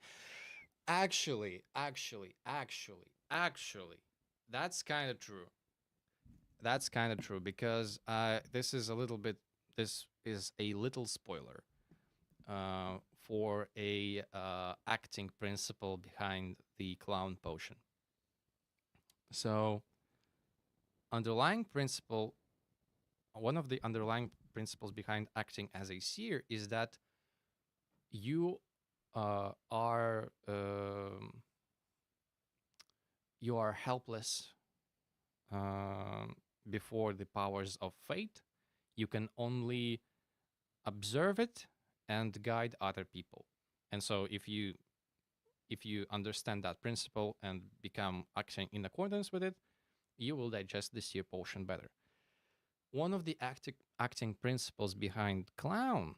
Actually, that's kind of true. That's kind of true because this is a little bit. This is a little spoiler for a acting principle behind the clown potion. So, underlying principle, one of the underlying principles behind acting as a seer is that you are you are helpless um, before the powers of fate. You can only observe it and guide other people. And so if you understand that principle and become acting in accordance with it, you will digest the seer potion better. One of the acting principles behind clown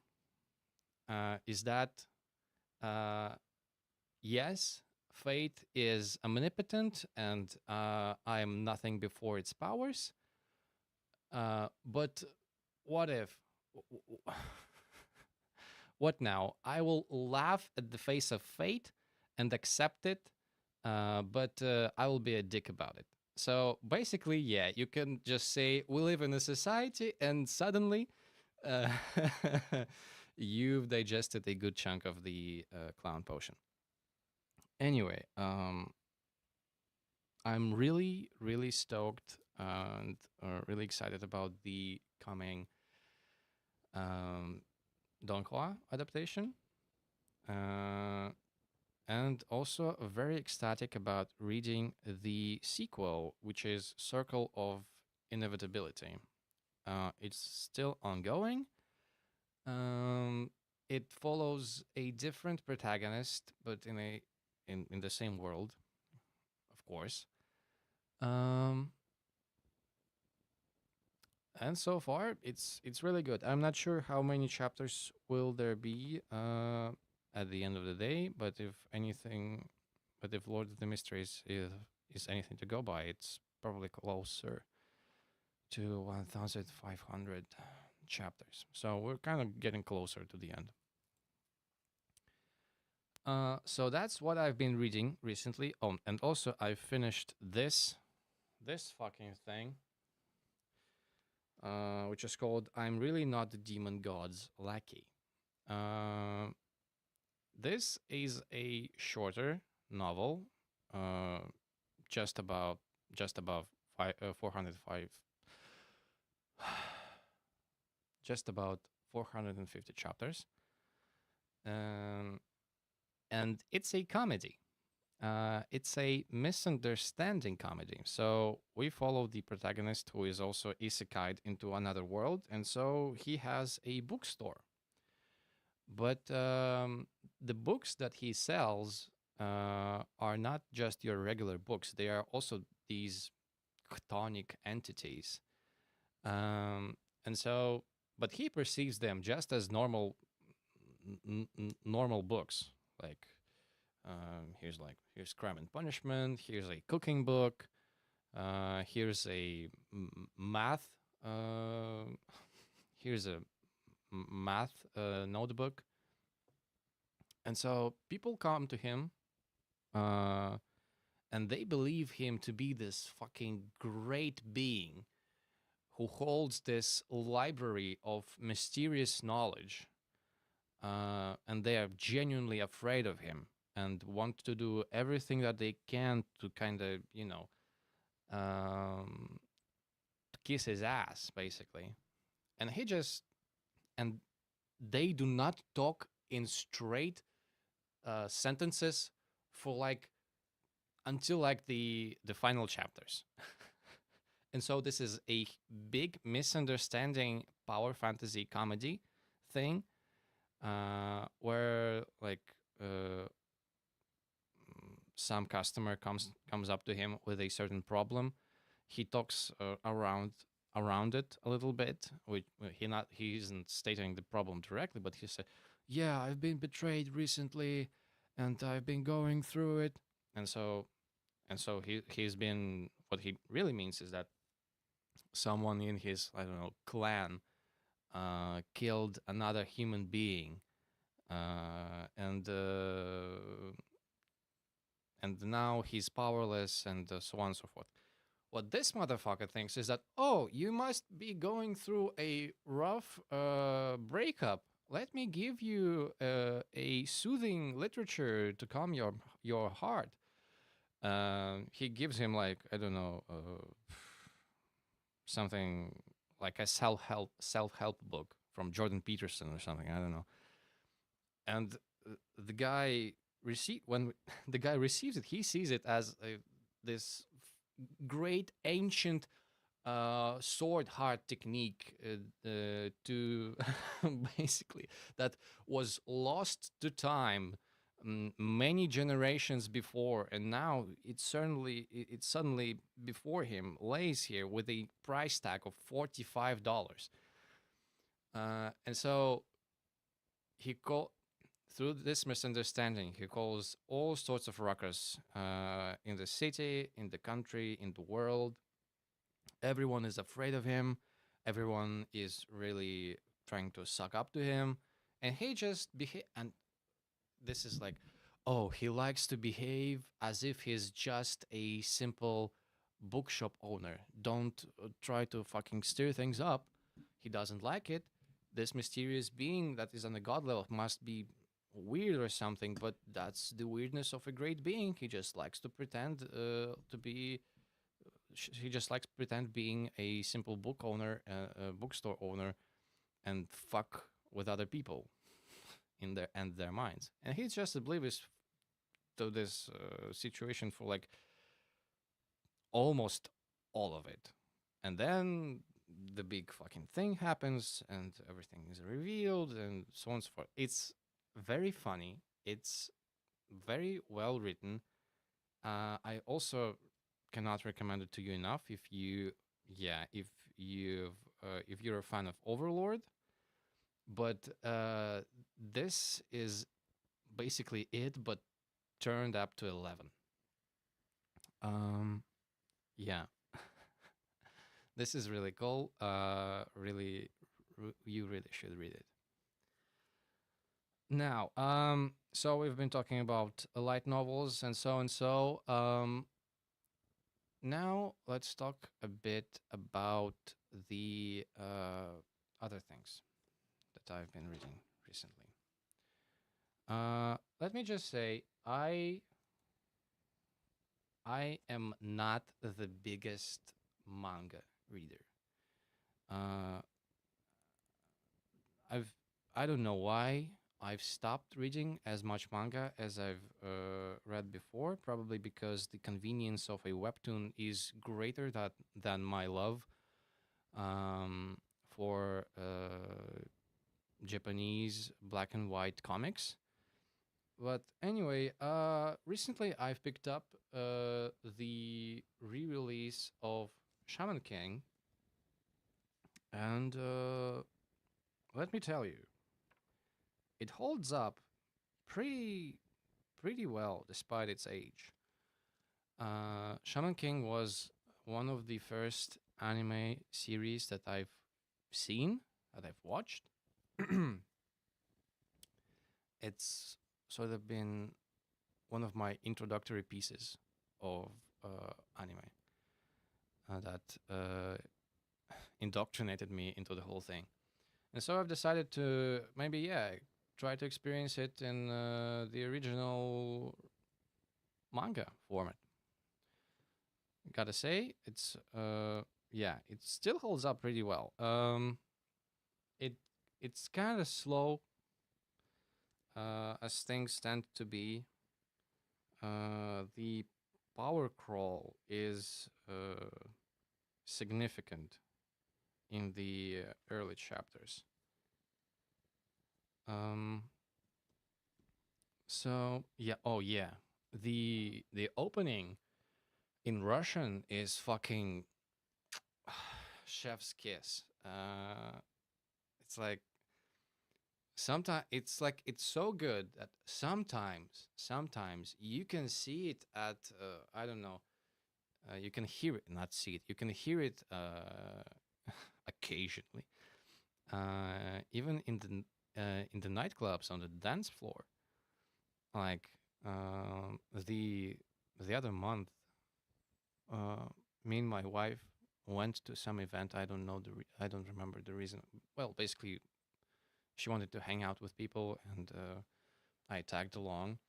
is that uh, yes, fate is omnipotent and I am nothing before its powers. But what if? What now? I will laugh at the face of fate and accept it, but I will be a dick about it. So basically, yeah, you can just say we live in a society, and suddenly uh, you've digested a good chunk of the clown potion. Anyway, I'm really, really stoked and really excited about the coming um, Donghua adaptation. Uh, and also very ecstatic about reading the sequel, which is Circle of Inevitability. It's still ongoing. Um, it follows a different protagonist, but in the same world, of course. Um, and so far, it's really good. I'm not sure how many chapters will there be at the end of the day, but if Lord of the Mysteries is anything to go by, it's probably closer to 1,500 chapters. So we're kind of getting closer to the end. So that's what I've been reading recently. Oh, and also I finished this fucking thing, which is called "I'm Really Not the Demon God's Lackey." Uh, this is a shorter novel, uh, just about just above 405, just about 450 chapters, um, and it's a comedy. It's a misunderstanding comedy. So we follow the protagonist who is also isekai'd into another world, and so he has a bookstore. But the books that he sells are not just your regular books; they are also these chthonic entities. Um, and so, but he perceives them just as normal books, like here's Crime and Punishment. Here's a cooking book. Here's a math. Uh, here's a math notebook. And so people come to him, uh, and they believe him to be this fucking great being who holds this library of mysterious knowledge. And they are genuinely afraid of him and want to do everything that they can to kind of, um, kiss his ass, basically. And he just, and they do not talk in straight sentences for like until like the final chapters. And so this is a big misunderstanding power fantasy comedy thing, where like some customer comes up to him with a certain problem, he talks around it a little bit. Which he isn't stating the problem directly, but he said, "Yeah, I've been betrayed recently, and I've been going through it." And so he's been, what he really means is that someone in his, I don't know, clan killed another human being, and now he's powerless, and so on and so forth. What this motherfucker thinks is that, oh, you must be going through a rough breakup. Let me give you a soothing literature to calm your heart. He gives him, like, I don't know, something like a self help book from Jordan Peterson or something. I don't know. And the guy when the guy receives it, he sees it as this great ancient sword heart technique to basically that was lost to time many generations before, and now it suddenly before him lays here with a price tag of $45. And so he called through this misunderstanding, he calls all sorts of ruckus in the city, in the country, in the world. Everyone is afraid of him. Everyone is really trying to suck up to him, and he just behave. And this is like, oh, he likes to behave as if he's just a simple bookshop owner. Don't try to fucking stir things up. He doesn't like it. This mysterious being that is on a god level must be weird or something, but that's the weirdness of a great being. He just likes to pretend to be. He just likes to pretend being a simple book owner, bookstore owner, and fuck with other people in their minds. And he's just oblivious to this situation for like almost all of it. And then the big fucking thing happens, and everything is revealed, and so on and so forth. It's very funny. It's very well written. I also cannot recommend it to you enough. If you're a fan of Overlord, but this is basically it, but turned up to 11. Um, yeah, this is really cool. You really should read it. Now, so we've been talking about light novels and so and so. Now let's talk a bit about the other things that I've been reading recently. Let me just say, I am not the biggest manga reader. Uh, I don't know why I've stopped reading as much manga as I've read before. Probably because the convenience of a webtoon is greater than my love for Japanese black and white comics. But anyway, recently I've picked up the re-release of Shaman King, and let me tell you, it holds up pretty pretty well despite its age. Shaman King was one of the first anime series that I've seen, that I've watched. It's sort of been one of my introductory pieces of anime that indoctrinated me into the whole thing. And so I've decided to maybe, yeah, try to experience it in the original manga format. Gotta say, it still holds up pretty well. It it's kind of slow, as things tend to be. The power crawl is significant in the early chapters. Um, so yeah, oh yeah, the opening in Russian is fucking chef's kiss. It's like sometimes it's like it's so good that sometimes you can see it at I don't know. You can hear it, not see it. You can hear it occasionally, even in the nightclubs on the dance floor. Like the other month, uh, me and my wife went to some event. I don't know I don't remember the reason. Well, basically, she wanted to hang out with people, and I tagged along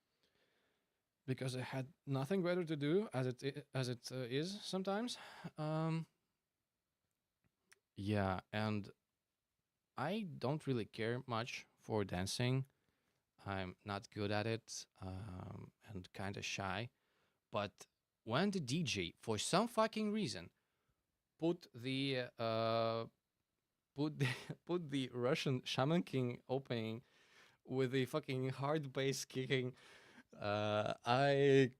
because I had nothing better to do, as it is sometimes. Um, yeah, and I don't really care much for dancing. I'm not good at it, and kind of shy. But when the DJ, for some fucking reason, put the put the put the Russian Shaman King opening with the fucking hard bass kicking, I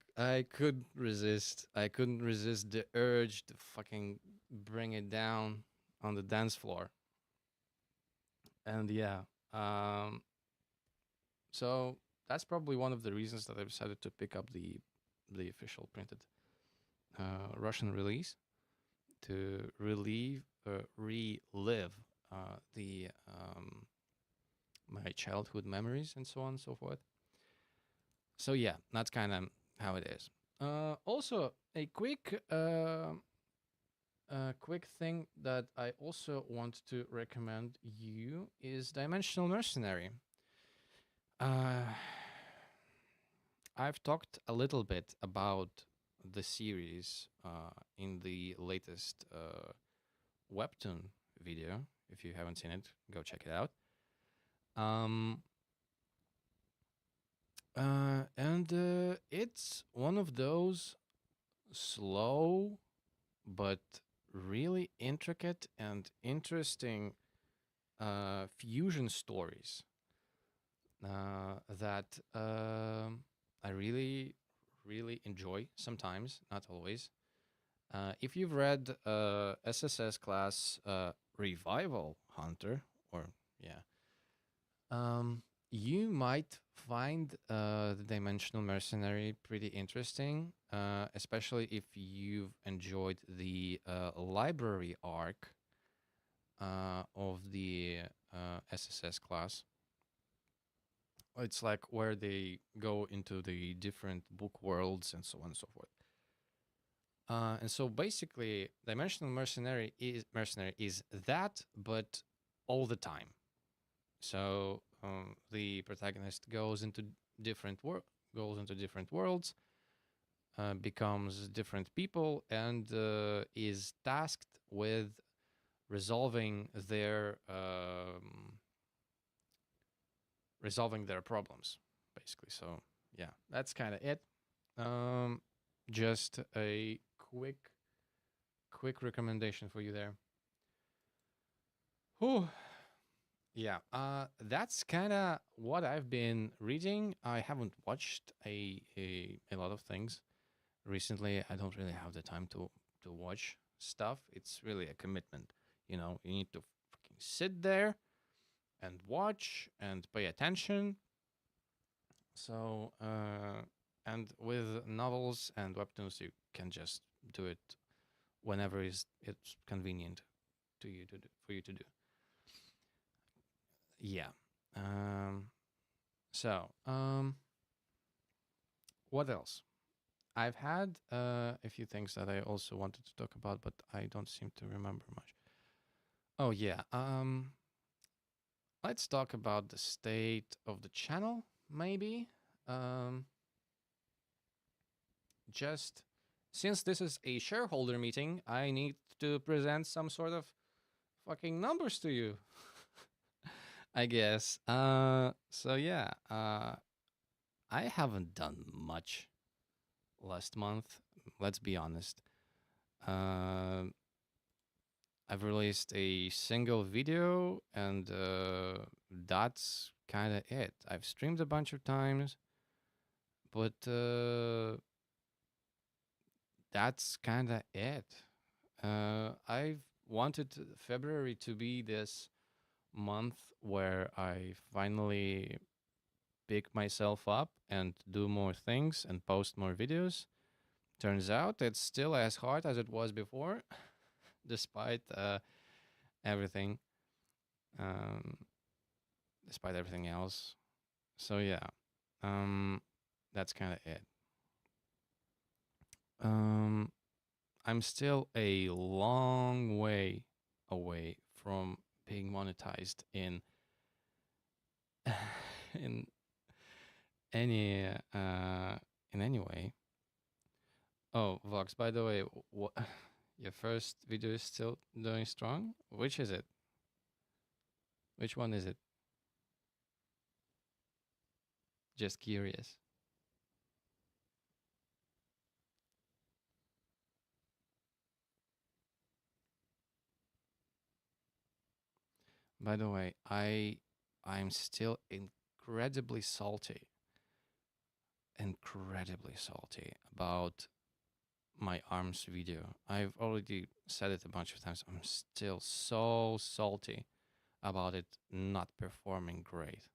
couldn't resist. I couldn't resist the urge to fucking bring it down on the dance floor. And yeah, um, so that's probably one of the reasons that I decided to pick up the official printed Russian release to relive the my childhood memories and so on and so forth. So yeah, that's kind of how it is. Also, a quick thing that I also want to recommend you is Dimensional Mercenary. Uh, I've talked a little bit about the series in the latest webtoon video. If you haven't seen it, go check it out. Um, and it's one of those slow but really intricate and interesting fusion stories that I really, really enjoy sometimes, not always. If you've read SSS class Revival Hunter, or yeah, you might find the Dimensional Mercenary pretty interesting, especially if you've enjoyed the library arc of the SSS class. It's like where they go into the different book worlds and so on and so forth. And so basically, Dimensional Mercenary is that, but all the time. So the protagonist goes into different worlds, becomes different people, and is tasked with resolving their problems, basically. So yeah, that's kind of it. Um, just a quick recommendation for you there. Whew. Yeah, that's kind of what I've been reading. I haven't watched a lot of things recently. I don't really have the time to watch stuff. It's really a commitment. You need to fucking sit there and watch and pay attention. So, and with novels and webtoons, you can just do it whenever it's convenient for you to do. Yeah. Um, so, what else? I've had a few things that I also wanted to talk about, but I don't seem to remember much. Oh yeah. Let's talk about the state of the channel, maybe. Um, just since this is a shareholder meeting, I need to present some sort of fucking numbers to you. I guess. So yeah. I haven't done much last month. Let's be honest. Uh, I've released a single video, and that's kind of it. I've streamed a bunch of times, But that's kind of it. I've wanted February to be this month where I finally pick myself up and do more things and post more videos. Turns out it's still as hard as it was before, despite everything, um, despite everything else. So yeah, um, that's kind of it. Um, I'm still a long way away from being monetized in any uh in any way. Oh, Vox, by the way, what your first video is still doing strong? Which is it? Which one is it? Just curious. By the way, I'm still incredibly salty about my arms video. I've already said it a bunch of times. I'm still so salty about it not performing great.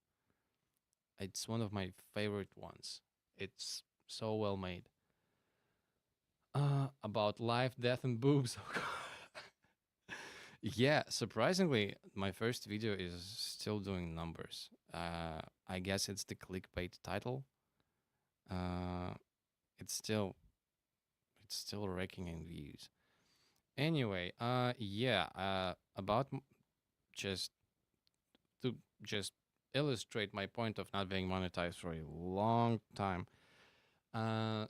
It's one of my favorite ones. It's so well made. About life, death, and boobs. Yeah, surprisingly, my first video is still doing numbers. I guess it's the clickbait title. Uh, it's still it's still raking in views. Anyway, yeah, about just to just illustrate my point of not being monetized for a long time.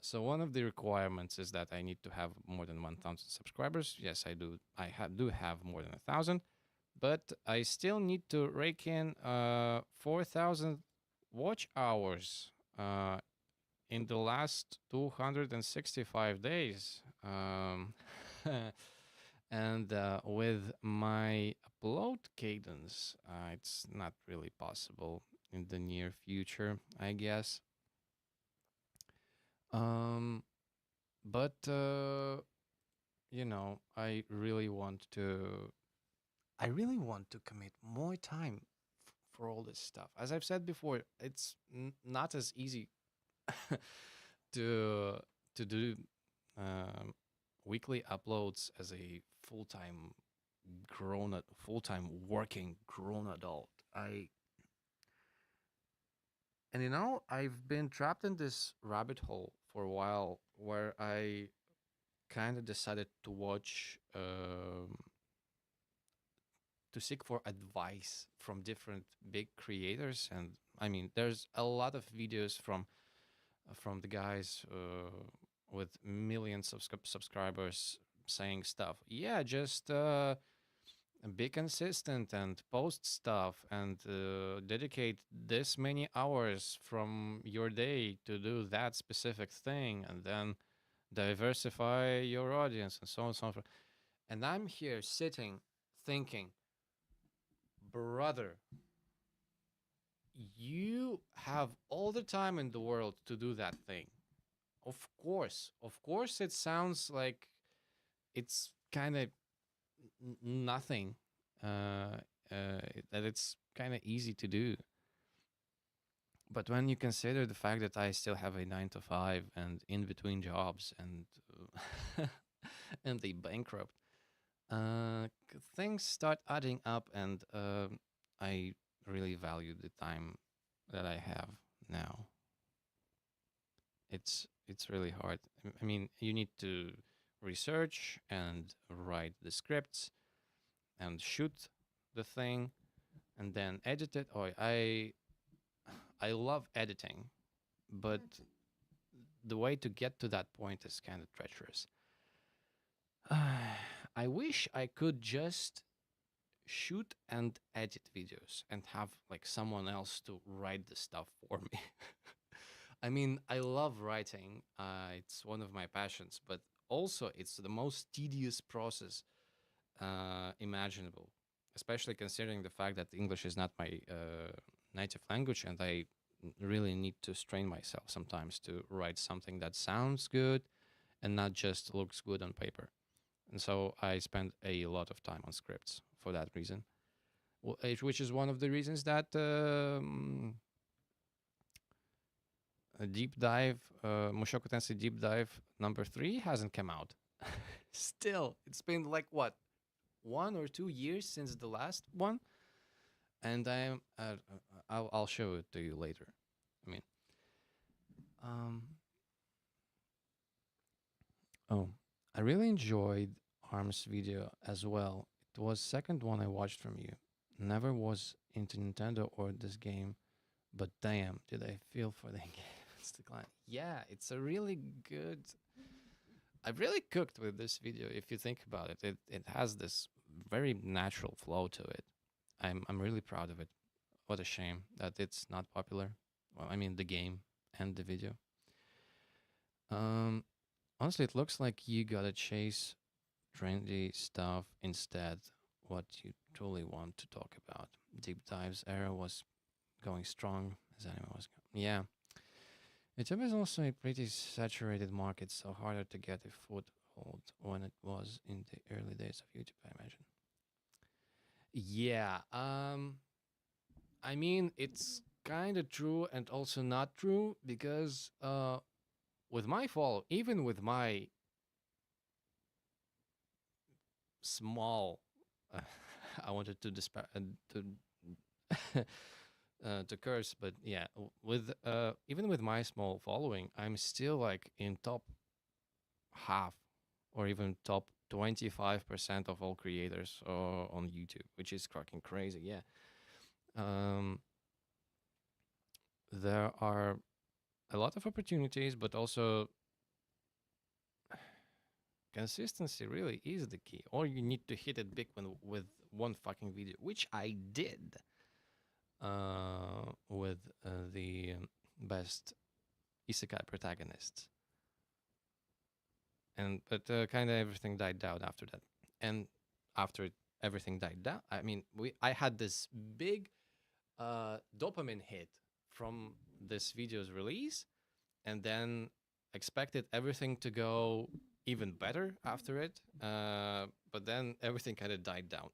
So one of the requirements is that I need to have more than 1,000 subscribers. Yes, I do. Do have more than 1,000, but I still need to rake in 4,000 watch hours in the last 265 days. And with my upload cadence, it's not really possible in the near future, I guess. Um, but I really want to commit more time for all this stuff. As I've said before, it's not as easy to do um, weekly uploads as a full time working grown adult. I've been trapped in this rabbit hole for a while where I kind of decided to watch to seek for advice from different big creators. And I mean, there's a lot of videos from the guys with millions of subscribers saying stuff. Yeah, just be consistent and post stuff and dedicate this many hours from your day to do that specific thing, and then diversify your audience and so on and so forth. And I'm here sitting thinking, brother, you have all the time in the world to do that thing. Of course, it sounds like it's kind of nothing, uh, that it's kind of easy to do. But when you consider the fact that I still have a 9 to 5 and in between jobs and and they bankrupt, things start adding up, and I really value the time that I have now. It's really hard. I mean, you need to research and write the scripts and shoot the thing and then edit it. Oh, I love editing, but the way to get to that point is kind of treacherous. I wish I could just shoot and edit videos and have like someone else to write the stuff for me. I mean, I love writing. It's one of my passions, but also it's the most tedious process imaginable, especially considering the fact that English is not my native language and I really need to strain myself sometimes to write something that sounds good and not just looks good on paper. And so I spend a lot of time on scripts for that reason, which is one of the reasons that a deep dive, Mushoku Tensei Deep Dive number 3 hasn't come out. Still, it's been like what, 1 or 2 years since the last one, and I'll show it to you later. I mean, um, oh, I really enjoyed Arm's video as well. It was second one I watched from you. Never was into Nintendo or this game, but damn, did I feel for the game's decline. Yeah, it's a really good. I've really cooked with this video. If you think about it, it has this very natural flow to it. I'm really proud of it. What a shame that it's not popular. Well, I mean the game and the video. Um, Honestly, it looks like you gotta chase trendy stuff instead. What you truly want to talk about. Deep dives era was going strong as anime was. Yeah, YouTube is also a pretty saturated market, so harder to get a foothold when it was in the early days of YouTube, I imagine. Yeah, I mean it's kind of true and also not true because with my follow, even with my small, uh, I wanted to to to curse, but yeah, with even with my small following, I'm still like in top half or even top 25% of all creators on YouTube, which is fucking crazy. Yeah. Um, there are a lot of opportunities, but also consistency really is the key. Or you need to hit it big with one fucking video, which I did with the best isekai protagonists. And but kind of everything died down after that. And after everything died down, I mean, I had this big dopamine hit from this video's release, and then expected everything to go even better after it. But then everything kind of died down.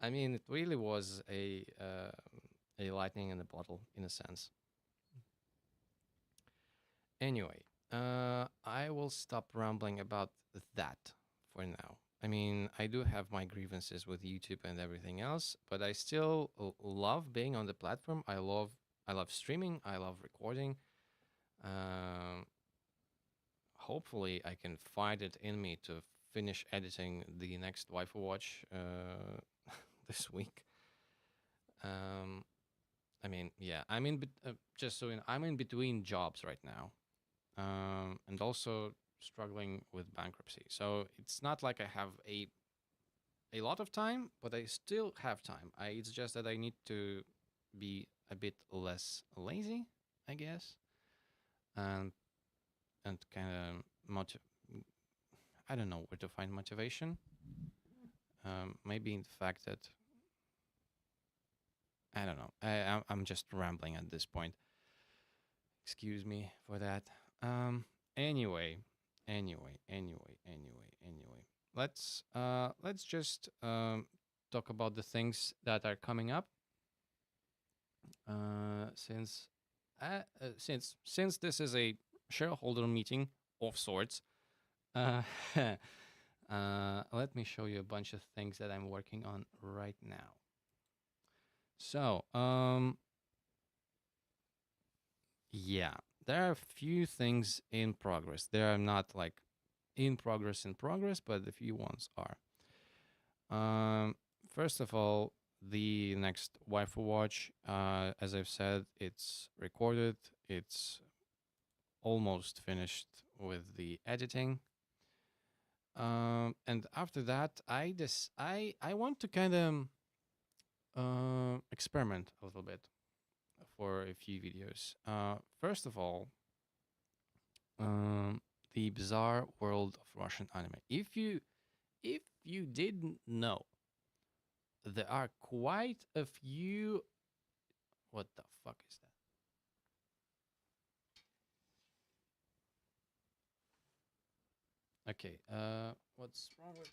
I mean, it really was a lightning in a bottle in a sense. Anyway, I will stop rambling about that for now. I mean, I do have my grievances with YouTube and everything else, but I still love being on the platform. I love streaming. I love recording. Um, Hopefully, I can find it in me to finish editing the next Waifu Watch this week. Um, I mean, yeah, just so you know, I'm in between jobs right now, and also struggling with bankruptcy. So it's not like I have a lot of time, but I still have time. It's just that I need to be a bit less lazy, I guess, and kind of I don't know where to find motivation. Maybe in the fact that I don't know. I'm just rambling at this point. Excuse me for that. Um. Anyway, anyway. Let's just talk about the things that are coming up. Since since this is a shareholder meeting of sorts, uh, let me show you a bunch of things that I'm working on right now. So, yeah, there are a few things in progress. They are not like in progress, but a few ones are. First of all, the next Waifu Watch, as I've said, it's recorded. It's almost finished with the editing. And after that, I want to kind of experiment a little bit for a few videos. First of all, um, the bizarre world of Russian anime. If you didn't know, there are quite a few What the fuck is that? Okay. What's wrong with?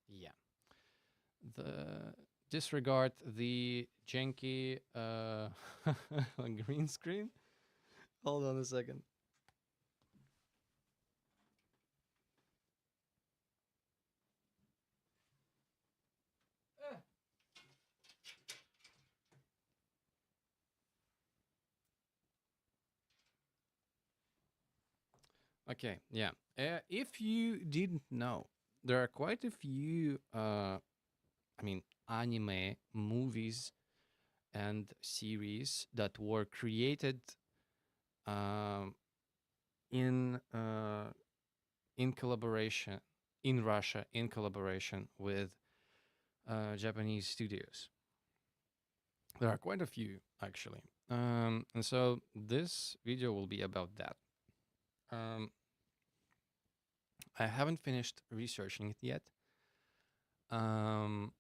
Yeah. The disregard the janky green screen. Hold on a second. Okay, yeah. If you didn't know, there are quite a few, anime movies and series that were created um, in in collaboration in Russia, in collaboration with Japanese studios. There are quite a few actually, and so this video will be about that. Um, I haven't finished researching it yet, um,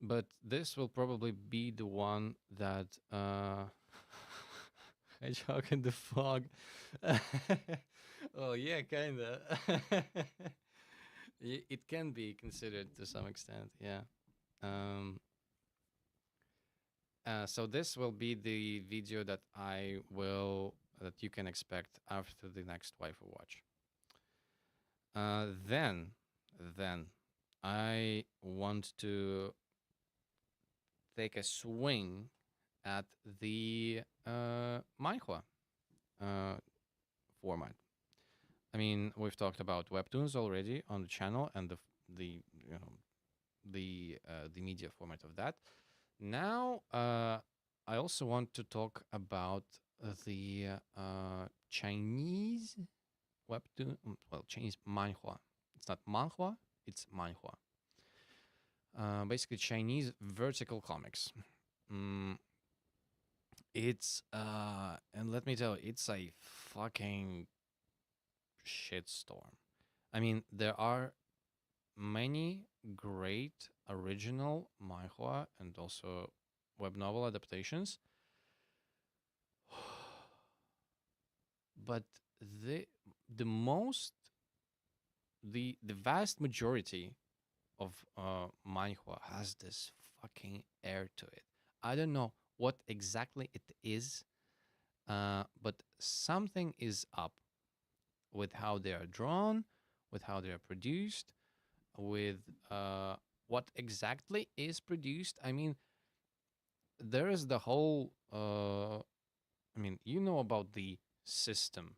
but this will probably be the one that Hedgehog in the Fog. Oh yeah, kinda. It can be considered to some extent, yeah. Um, so this will be the video that you can expect after the next waifu watch. Then I want to take a swing at the manhwa uh, format. I mean, we've talked about webtoons already on the channel and the you know the media format of that. Now, I also want to talk about the Chinese webtoon, well, Chinese manhwa. It's not manhwa, it's manhwa. Basically, Chinese vertical comics. Mm, it's and let me tell you, it's a fucking shitstorm. I mean, there are many great original manhwa and also web novel adaptations, but the the most the vast majority of manhwa has this fucking air to it. I don't know what exactly it is, but something is up with how they are drawn, with how they are produced, with what exactly is produced. I mean, there is the whole. You know about the system.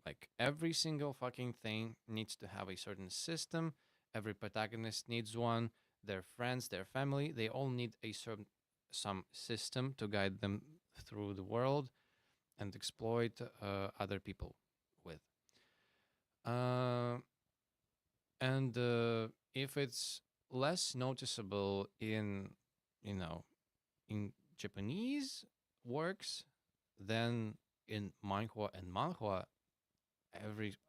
Like every single fucking thing needs to have a certain system. Every protagonist needs one. Their friends, their family, they all need a certain some system to guide them through the world and exploit other people with. Uh, and if it's less noticeable in, you know, in Japanese works, then in manhwa and manhwa,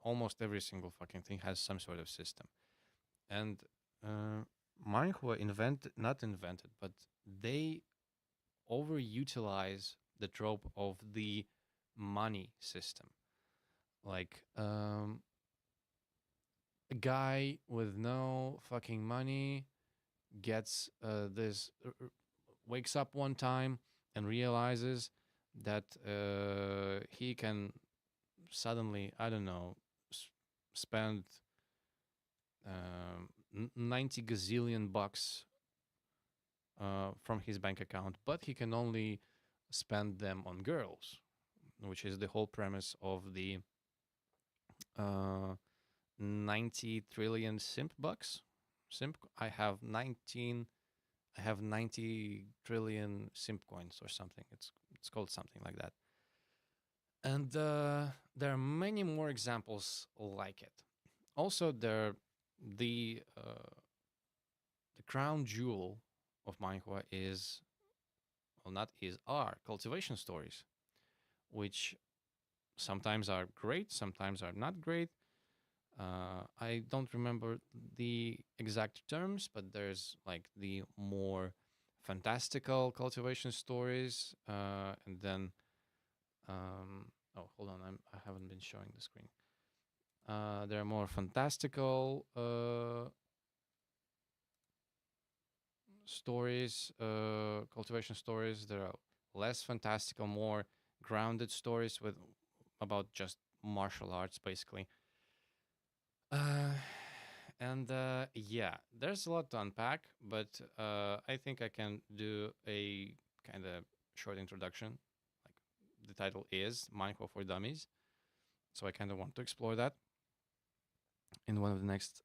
almost every single fucking thing has some sort of system. And manhwa not invented, but they overutilize the trope of the money system. Like a guy with no fucking money gets wakes up one time and realizes that he can suddenly, I don't know, spend 90 gazillion bucks from his bank account, but he can only spend them on girls, which is the whole premise of the uh, 90 trillion simp bucks. Simp, I have 90 trillion simp coins or something. It's called something like that. And there are many more examples like it. Also, the crown jewel of manhwa is, well, not is, are cultivation stories, which sometimes are great, sometimes are not great. I don't remember the exact terms, but there's like the more fantastical cultivation stories, and then oh, hold on, I haven't been showing the screen. There are more fantastical stories, cultivation stories. There are less fantastical, more grounded stories with about just martial arts, basically. Uh, and yeah, there's a lot to unpack, but I think I can do a kind of short introduction. Like the title is Manhwa for Dummies, so I kind of want to explore that in one of the next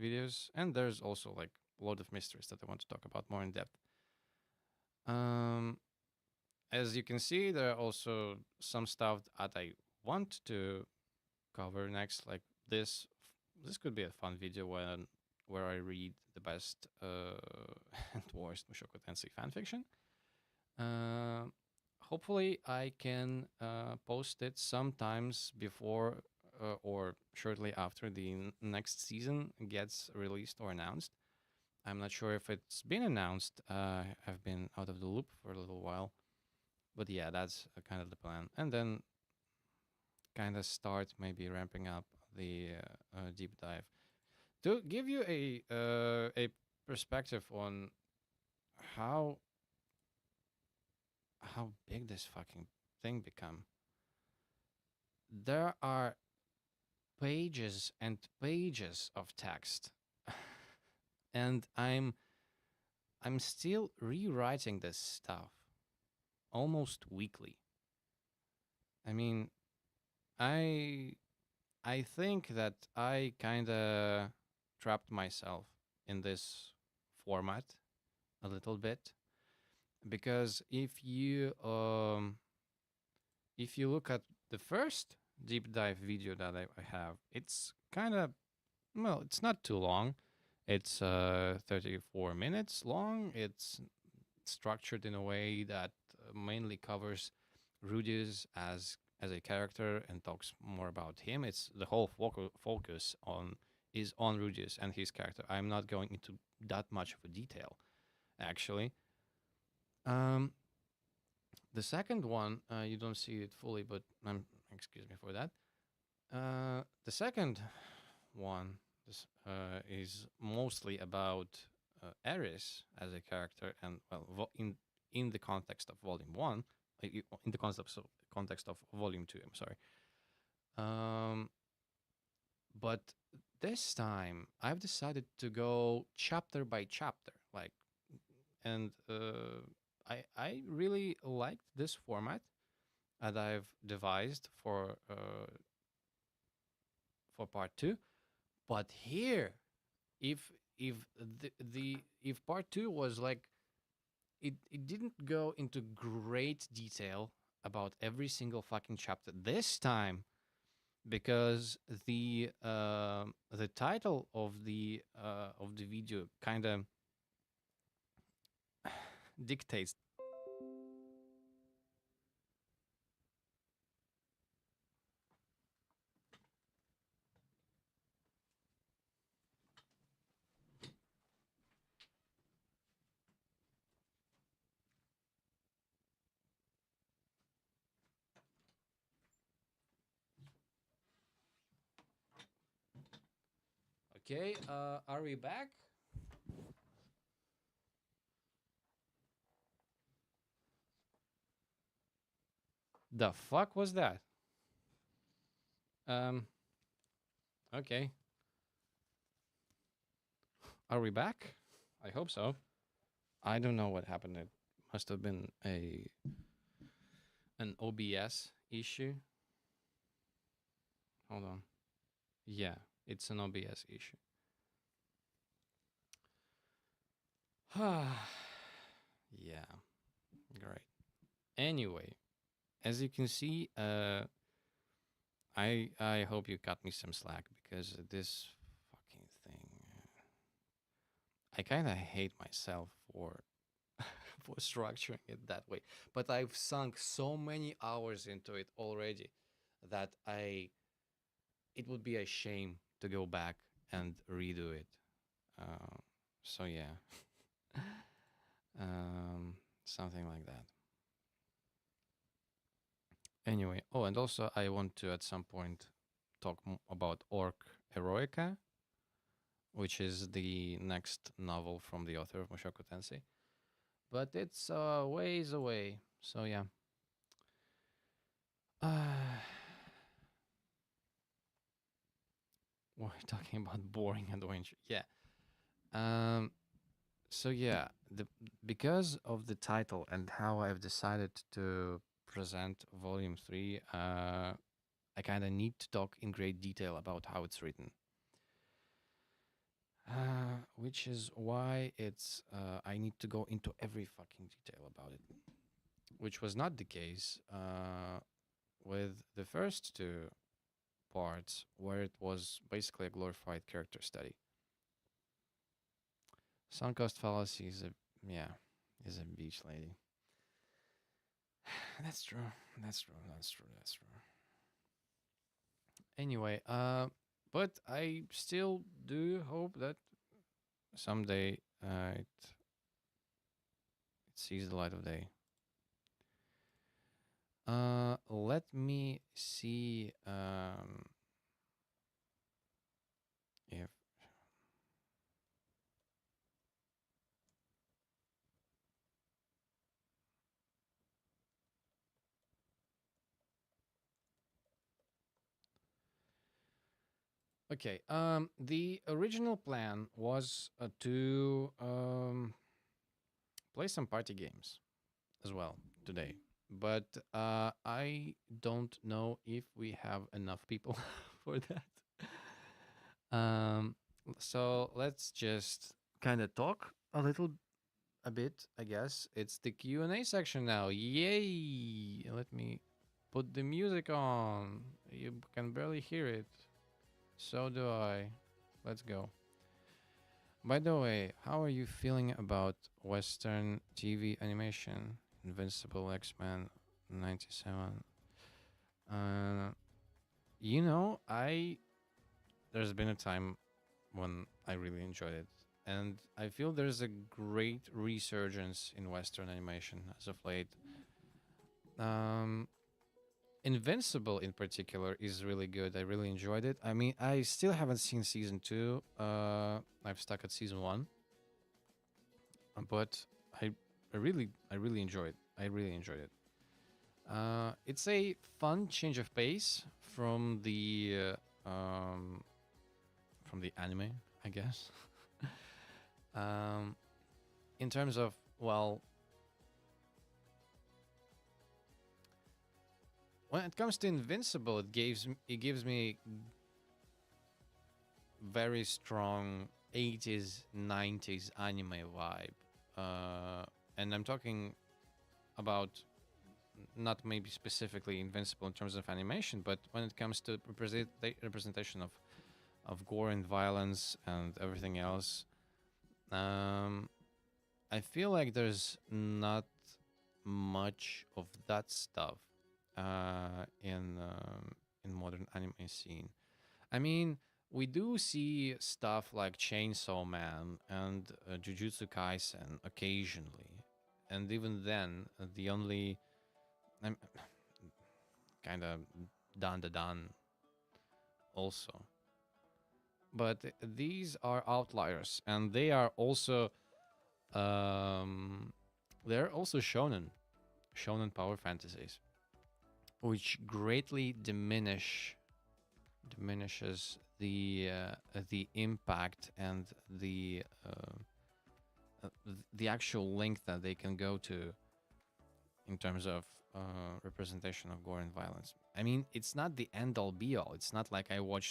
videos. And there's also like a lot of mysteries that I want to talk about more in depth. Um, as you can see, there are also some stuff that I want to cover next. Like this could be a fun video where I read the best and worst Mushoku Tensei fanfiction. Uh, Hopefully, I can post it sometimes before or shortly after the next season gets released or announced. I'm not sure if it's been announced. I've been out of the loop for a little while, but yeah, that's kind of the plan. And then kind of start maybe ramping up the deep dive to give you a perspective on how how big this fucking thing become. There are pages and pages of text, and I'm still rewriting this stuff almost weekly. I mean, I I think that I kind of trapped myself in this format a little bit because if you look at the first deep dive video that I have, it's kind of well, it's not too long. It's 34 minutes long. It's structured in a way that mainly covers Rudius as a character and talks more about him. It's the whole focus on is on Rudius and his character. I'm not going into that much of a detail, actually. Um, the second one, you don't see it fully, but excuse me for that. The second one is mostly about Eris as a character, and well, in the context of Volume One, in the context of Volume Two. I'm sorry. But this time I've decided to go chapter by chapter, like, and I really liked this format that I've devised for part two. But here, if if the if part two was like it didn't go into great detail about every single fucking chapter this time because the title of the video kind of dictates. Okay, are we back? The fuck was that? Um. Okay, are we back? I hope so. I don't know what happened. It must have been an OBS issue. Hold on. Yeah, it's an OBS issue. Yeah, great. Anyway, as you can see, I hope you cut me some slack because this fucking thing, I kind of hate myself for for structuring it that way. But I've sunk so many hours into it already that it would be a shame to go back and redo it. Uh, so yeah, um, something like that. Anyway, oh, and also I want to at some point talk about Orc Eroica, which is the next novel from the author of Mushoku Tensei. But it's ways away. So yeah. Uh, we're talking about boring adventure. Yeah. Um. So yeah, because of the title and how I've decided to present Volume 3, I kind of need to talk in great detail about how it's written. Which is why it's I need to go into every fucking detail about it, which was not the case with the first two parts, where it was basically a glorified character study. Sunk cost fallacy is a yeah is a beach lady. That's true. That's true. That's true. That's true. Anyway, but I still do hope that someday it sees the light of day. Let me see if okay. The original plan was to play some party games as well today, but I don't know if we have enough people for that. Um, so let's just kind of talk a bit, I guess. It's the Q&A section now. Yay! Let me put the music on. You can barely hear it. So do I. Let's go. By the way, how are you feeling about Western TV animation? Invincible, X-Men 97. Uh, I there's been a time when I really enjoyed it. And I feel there's a great resurgence in Western animation as of late. Um, Invincible, in particular, is really good. I really enjoyed it. I mean, I still haven't seen season two. I've stuck at season one, but I, I really enjoyed. I really enjoyed it. It's a fun change of pace from the anime, I guess. um, in terms of well, when it comes to Invincible, it gives me very strong 80s 90s anime vibe, and I'm talking about not maybe specifically Invincible in terms of animation, but when it comes to representation of gore and violence and everything else, um, I feel like there's not much of that stuff in modern anime scene. I mean, we do see stuff like Chainsaw Man and Jujutsu Kaisen occasionally, and even then, the only I'm kind of dan also. But these are outliers, and um, they're also shonen power fantasies, which greatly diminishes the impact and the actual length that they can go to in terms of representation of gore and violence. I mean, it's not the end all be all. It's not like I mm,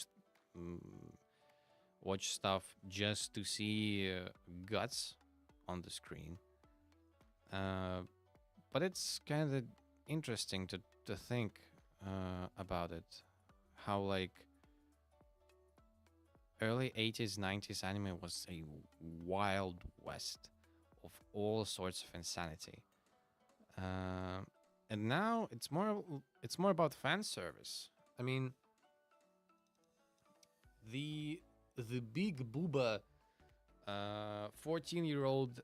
watch stuff just to see guts on the screen. But it's kind of interesting to think about it. How like early 80s, 90s anime was a wild west of all sorts of insanity. Uh, and now it's more about fan service. I mean, the big booba 14-year-old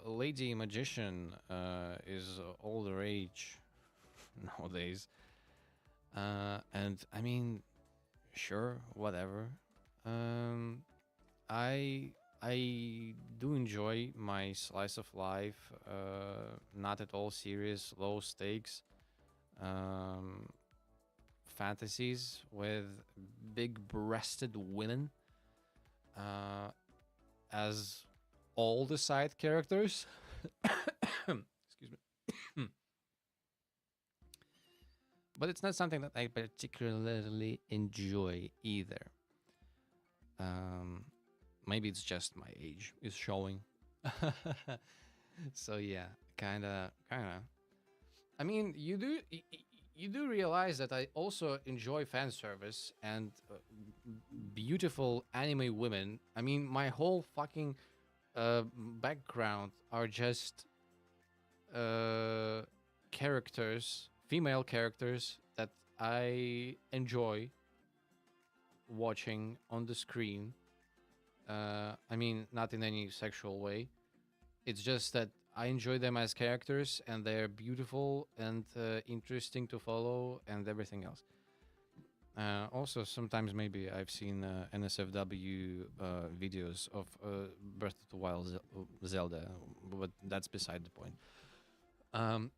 lady magician is all the rage nowadays. And I mean, sure, whatever. Um, I I do enjoy my slice of life. Not at all serious, low stakes um, fantasies with big-breasted women uh, as all the side characters. Excuse me. But it's not something that I particularly enjoy either. Um, maybe it's just my age is showing. So yeah, kind of. I mean, you do realize that I also enjoy fan service and beautiful anime women. I mean, my whole fucking background are just uh, characters, female characters that I enjoy watching on the screen. I mean, not in any sexual way. It's just that I enjoy them as characters, and they're beautiful and interesting to follow, and everything else. Also, sometimes maybe I've seen NSFW videos of Breath of the Wild Zelda, but that's beside the point. Um,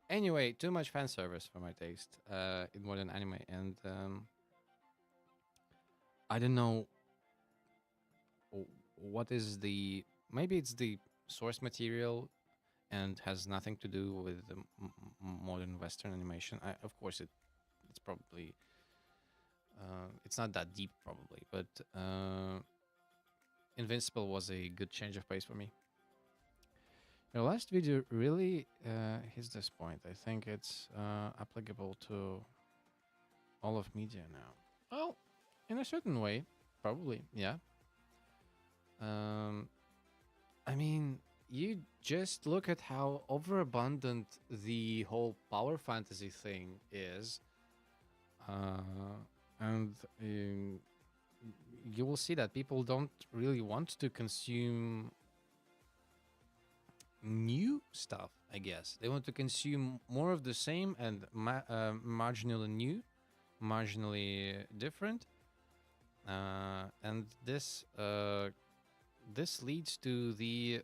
anyway, too much fan service for my taste in modern anime, and I don't know what is the maybe it's the source material and has nothing to do with the modern Western animation. Of course, it's probably it's not that deep, probably, but Invincible was a good change of pace for me. Your last video really hits this point. I think it's applicable to all of media now. Well, in a certain way, probably, yeah. Um, I mean, you just look at how overabundant the whole power fantasy thing is, and you will see that people don't really want to consume new stuff. I guess they want to consume more of the same and marginally new, marginally different, and this leads to the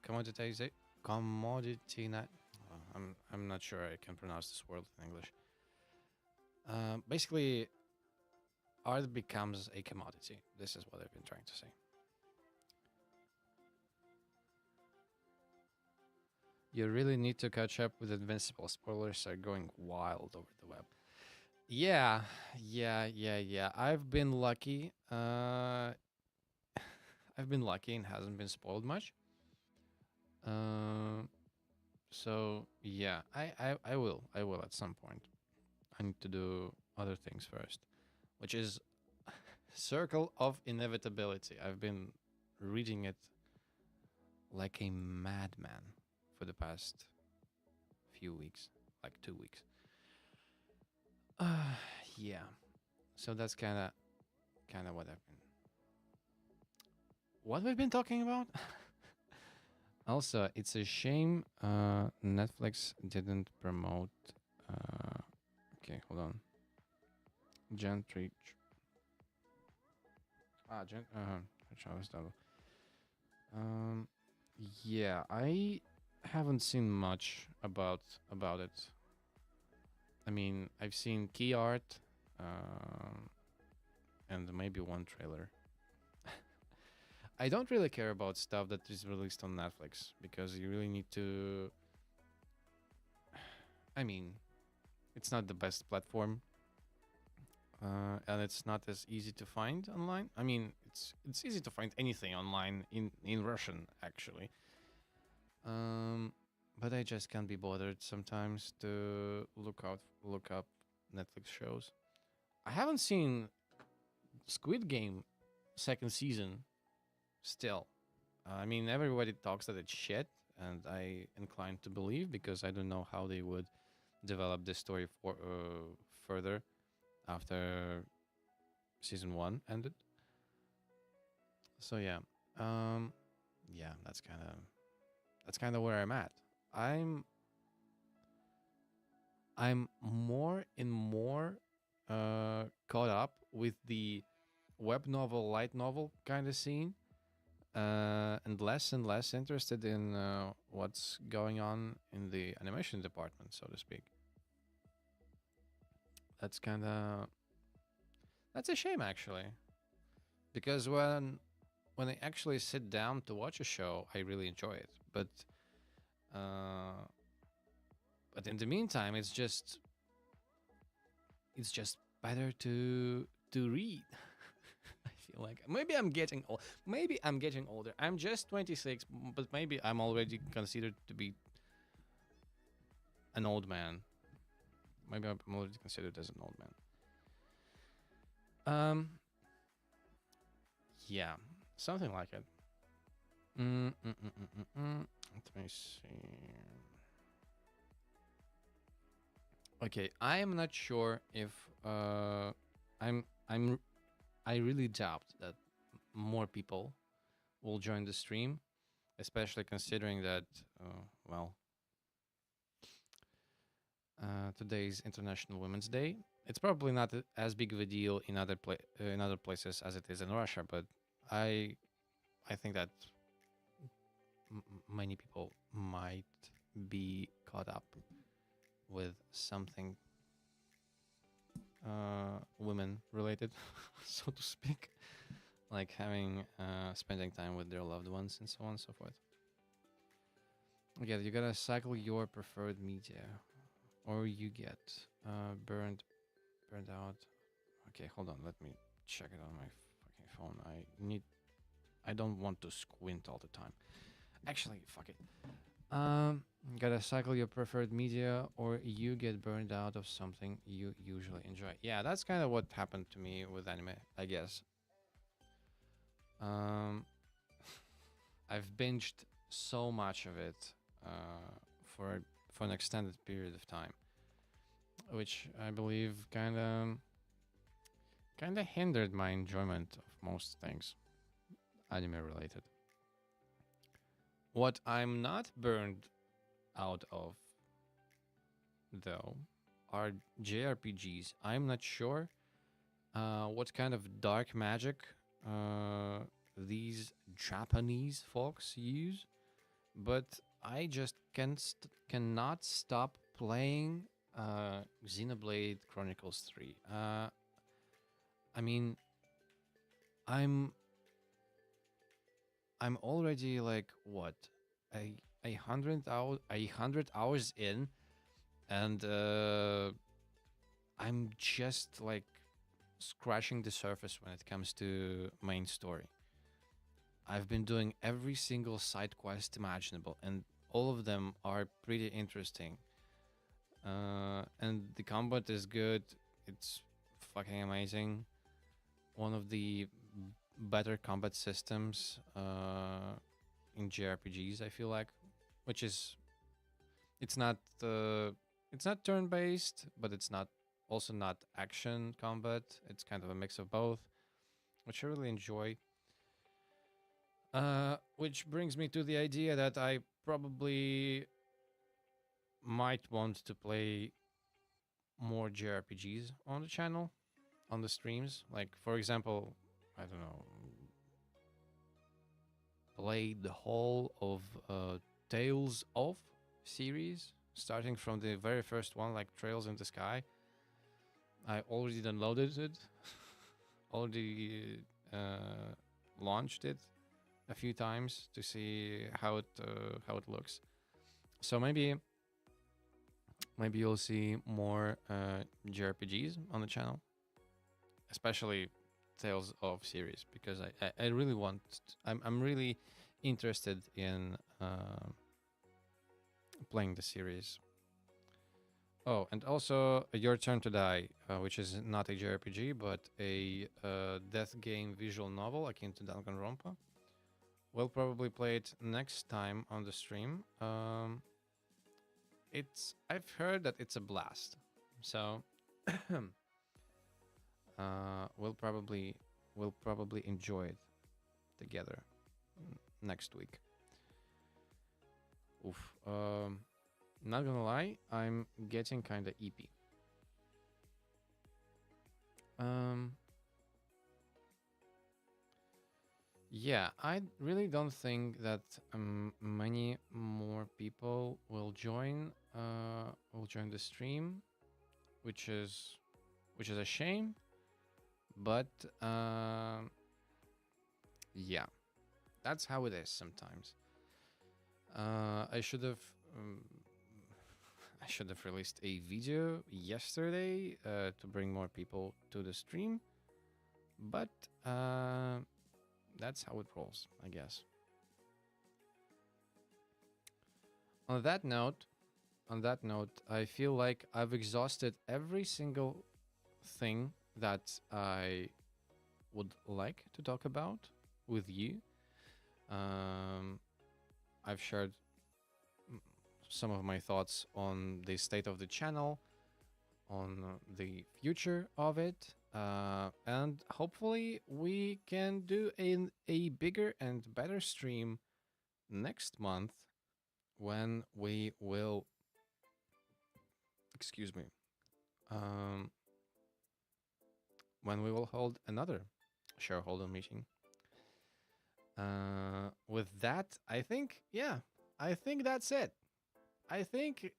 commoditization. Commodity. I'm not sure I can pronounce this word in English. Basically, art becomes a commodity. This is what I've been trying to say. You really need to catch up with Invincible. Spoilers are going wild over the web. Yeah. I've been lucky. I've been lucky and hasn't been spoiled much. So yeah, I will at some point. I need to do other things first, which is Circle of Inevitability. I've been reading it like a madman for the past few weeks, like 2 weeks. Yeah. So that's kind of what we've been talking about. Also, it's a shame Netflix didn't promote. Okay, hold on. Gentry. Gent. Yeah, I haven't seen much about it. I mean, I've seen key art, and maybe one trailer. I don't really care about stuff that is released on Netflix because you really need to. I mean, it's not the best platform, and it's not as easy to find online. I mean, it's easy to find anything online in Russian actually. But I just can't be bothered sometimes to look up Netflix shows. I haven't seen Squid Game second season still. I mean, everybody talks that it's shit, and I incline to believe because I don't know how they would develop this story further after season 1 ended. So yeah, um, yeah, that's kind of where I'm at. I'm I'm more and more caught up with the web novel, light novel kind of scene, and less interested in what's going on in the animation department, so to speak. That's kind of that's a shame actually, because when I actually sit down to watch a show, I really enjoy it. Uh, but in the meantime, it's just better to read. I feel like maybe I'm getting old. Maybe I'm getting older. I'm just 26, but maybe I'm already considered to be an old man. Maybe I'm already considered as an old man. Um, yeah, something like it. Let me see. Okay, I am not sure if I'm I really doubt that more people will join the stream, especially considering that well, today's International Women's Day. It's probably not as big of a deal in in other places as it is in Russia, but I I think that many people might be caught up with something women related, so to speak, like having spending time with their loved ones and so on and so forth. Okay, you gotta cycle your preferred media, or you get burned out. Okay, hold on, let me check it on my fucking phone. I don't want to squint all the time. Actually, fuck it. Gotta cycle your preferred media, or you get burned out of something you usually enjoy. Yeah, that's kind of what happened to me with anime, I guess. Um, I've binged so much of it for an extended period of time, which I believe kind of hindered my enjoyment of most things anime related. What I'm not burned out of, though, are JRPGs. I'm not sure what kind of dark magic these Japanese folks use, but I just cannot stop playing Xenoblade Chronicles 3. I mean, I'm I'm already like what a hundred hours in, and I'm just like scratching the surface when it comes to main story. I've been doing every single side quest imaginable, and all of them are pretty interesting. And the combat is good. It's fucking amazing. One of the better combat systems in JRPGs, I feel like, which is it's not it's not turn based, but it's not also not action combat. It's kind of a mix of both, which I really enjoy. Which brings me to the idea that I probably might want to play more JRPGs on the channel, on the streams. Like, for example, I don't know, play the whole of Tales of series, starting from the very first one, like Trails in the Sky. I already downloaded it, already launched it a few times to see how it looks. So maybe you'll see more JRPGs on the channel, especially Tales of series, because I really want. I'm really interested in playing the series. Oh, and also Your Turn to Die, which is not a JRPG but a death game visual novel akin to Danganronpa. We'll probably play it next time on the stream. I've heard that it's a blast. So we'll probably enjoy it together next week. Oof. Not gonna lie, I'm getting kind of eepy. Um, yeah, I really don't think that many more people will join the stream, which is a shame. But yeah, that's how it is sometimes. I should have um, I should have released a video yesterday to bring more people to the stream, but that's how it rolls, I guess. On that note, I feel like I've exhausted every single thing that I would like to talk about with you. Um, I've shared some of my thoughts on the state of the channel, on the future of it, and hopefully we can do a bigger and better stream next month when we will, excuse me, um, when we will hold another shareholder meeting. With that, I think that's it. I think,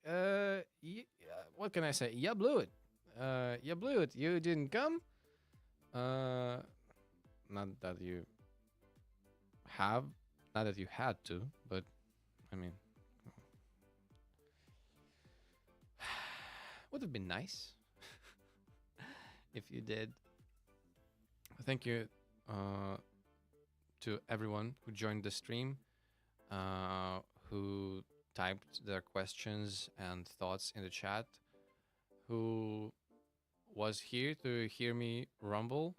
what can I say? You blew it. You blew it. You didn't come. Uh, not that you have, not that you had to, but I mean, would have been nice if you did. Thank you to everyone who joined the stream, who typed their questions and thoughts in the chat, who was here to hear me rumble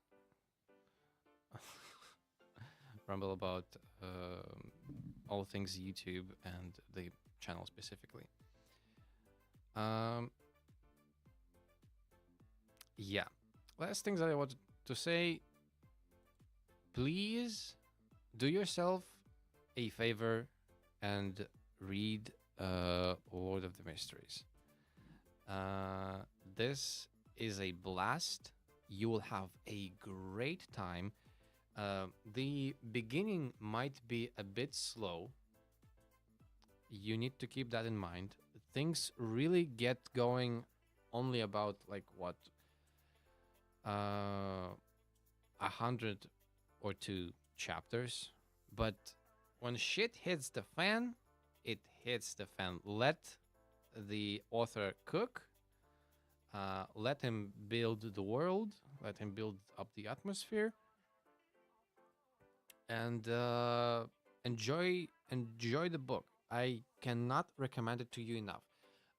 about all things YouTube and the channel specifically. Yeah. Last things that I wanted to say. Please do yourself a favor and read Lord of the Mysteries. This is a blast. You will have a great time. The beginning might be a bit slow. You need to keep that in mind. Things really get going only about like what 100 or 2 chapters, but when shit hits the fan, it hits the fan. Let the author cook. Let him build the world. Let him build up the atmosphere, and enjoy the book. I cannot recommend it to you enough.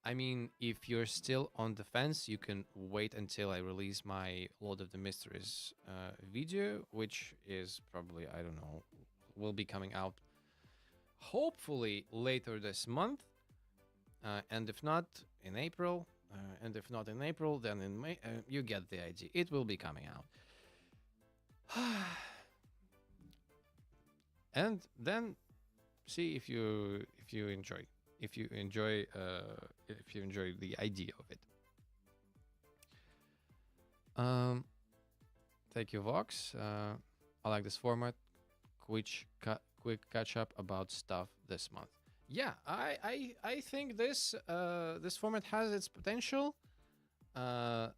I mean, if you're still on the fence, you can wait until I release my Lord of the Mysteries video, which is probably, I don't know, will be coming out hopefully later this month. And if not, in April. And if not in April, then in May. You get the idea. It will be coming out. And then see if you enjoy. If you enjoy the idea of it. Thank you, Vox. I like this format. Quick catch up about stuff this month. Yeah, I think this format has its potential. The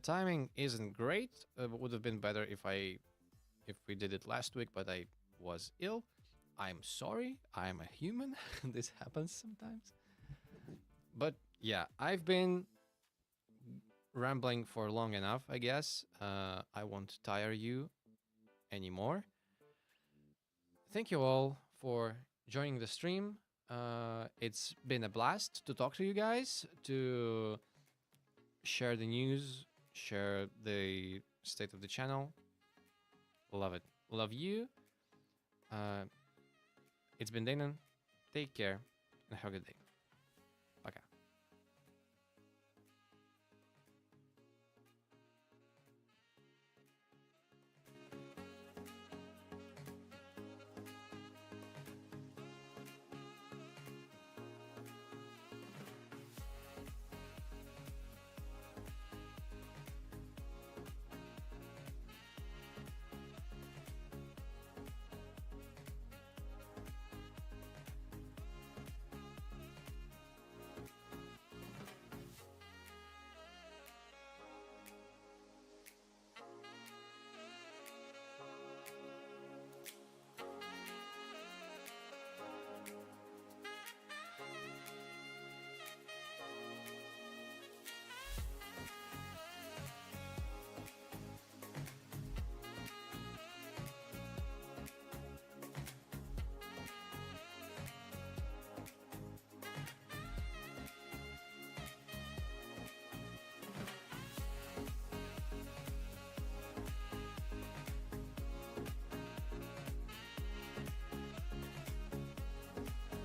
timing isn't great. Would have been better if we did it last week, but I was ill. I'm sorry. I'm a human. This happens sometimes. But yeah, I've been rambling for long enough, I guess. I won't tire you anymore. Thank you all for joining the stream. It's been a blast to talk to you guys, to share the news, share the state of the channel. Love it. Love you. It's been Danon. Take care and have a good day.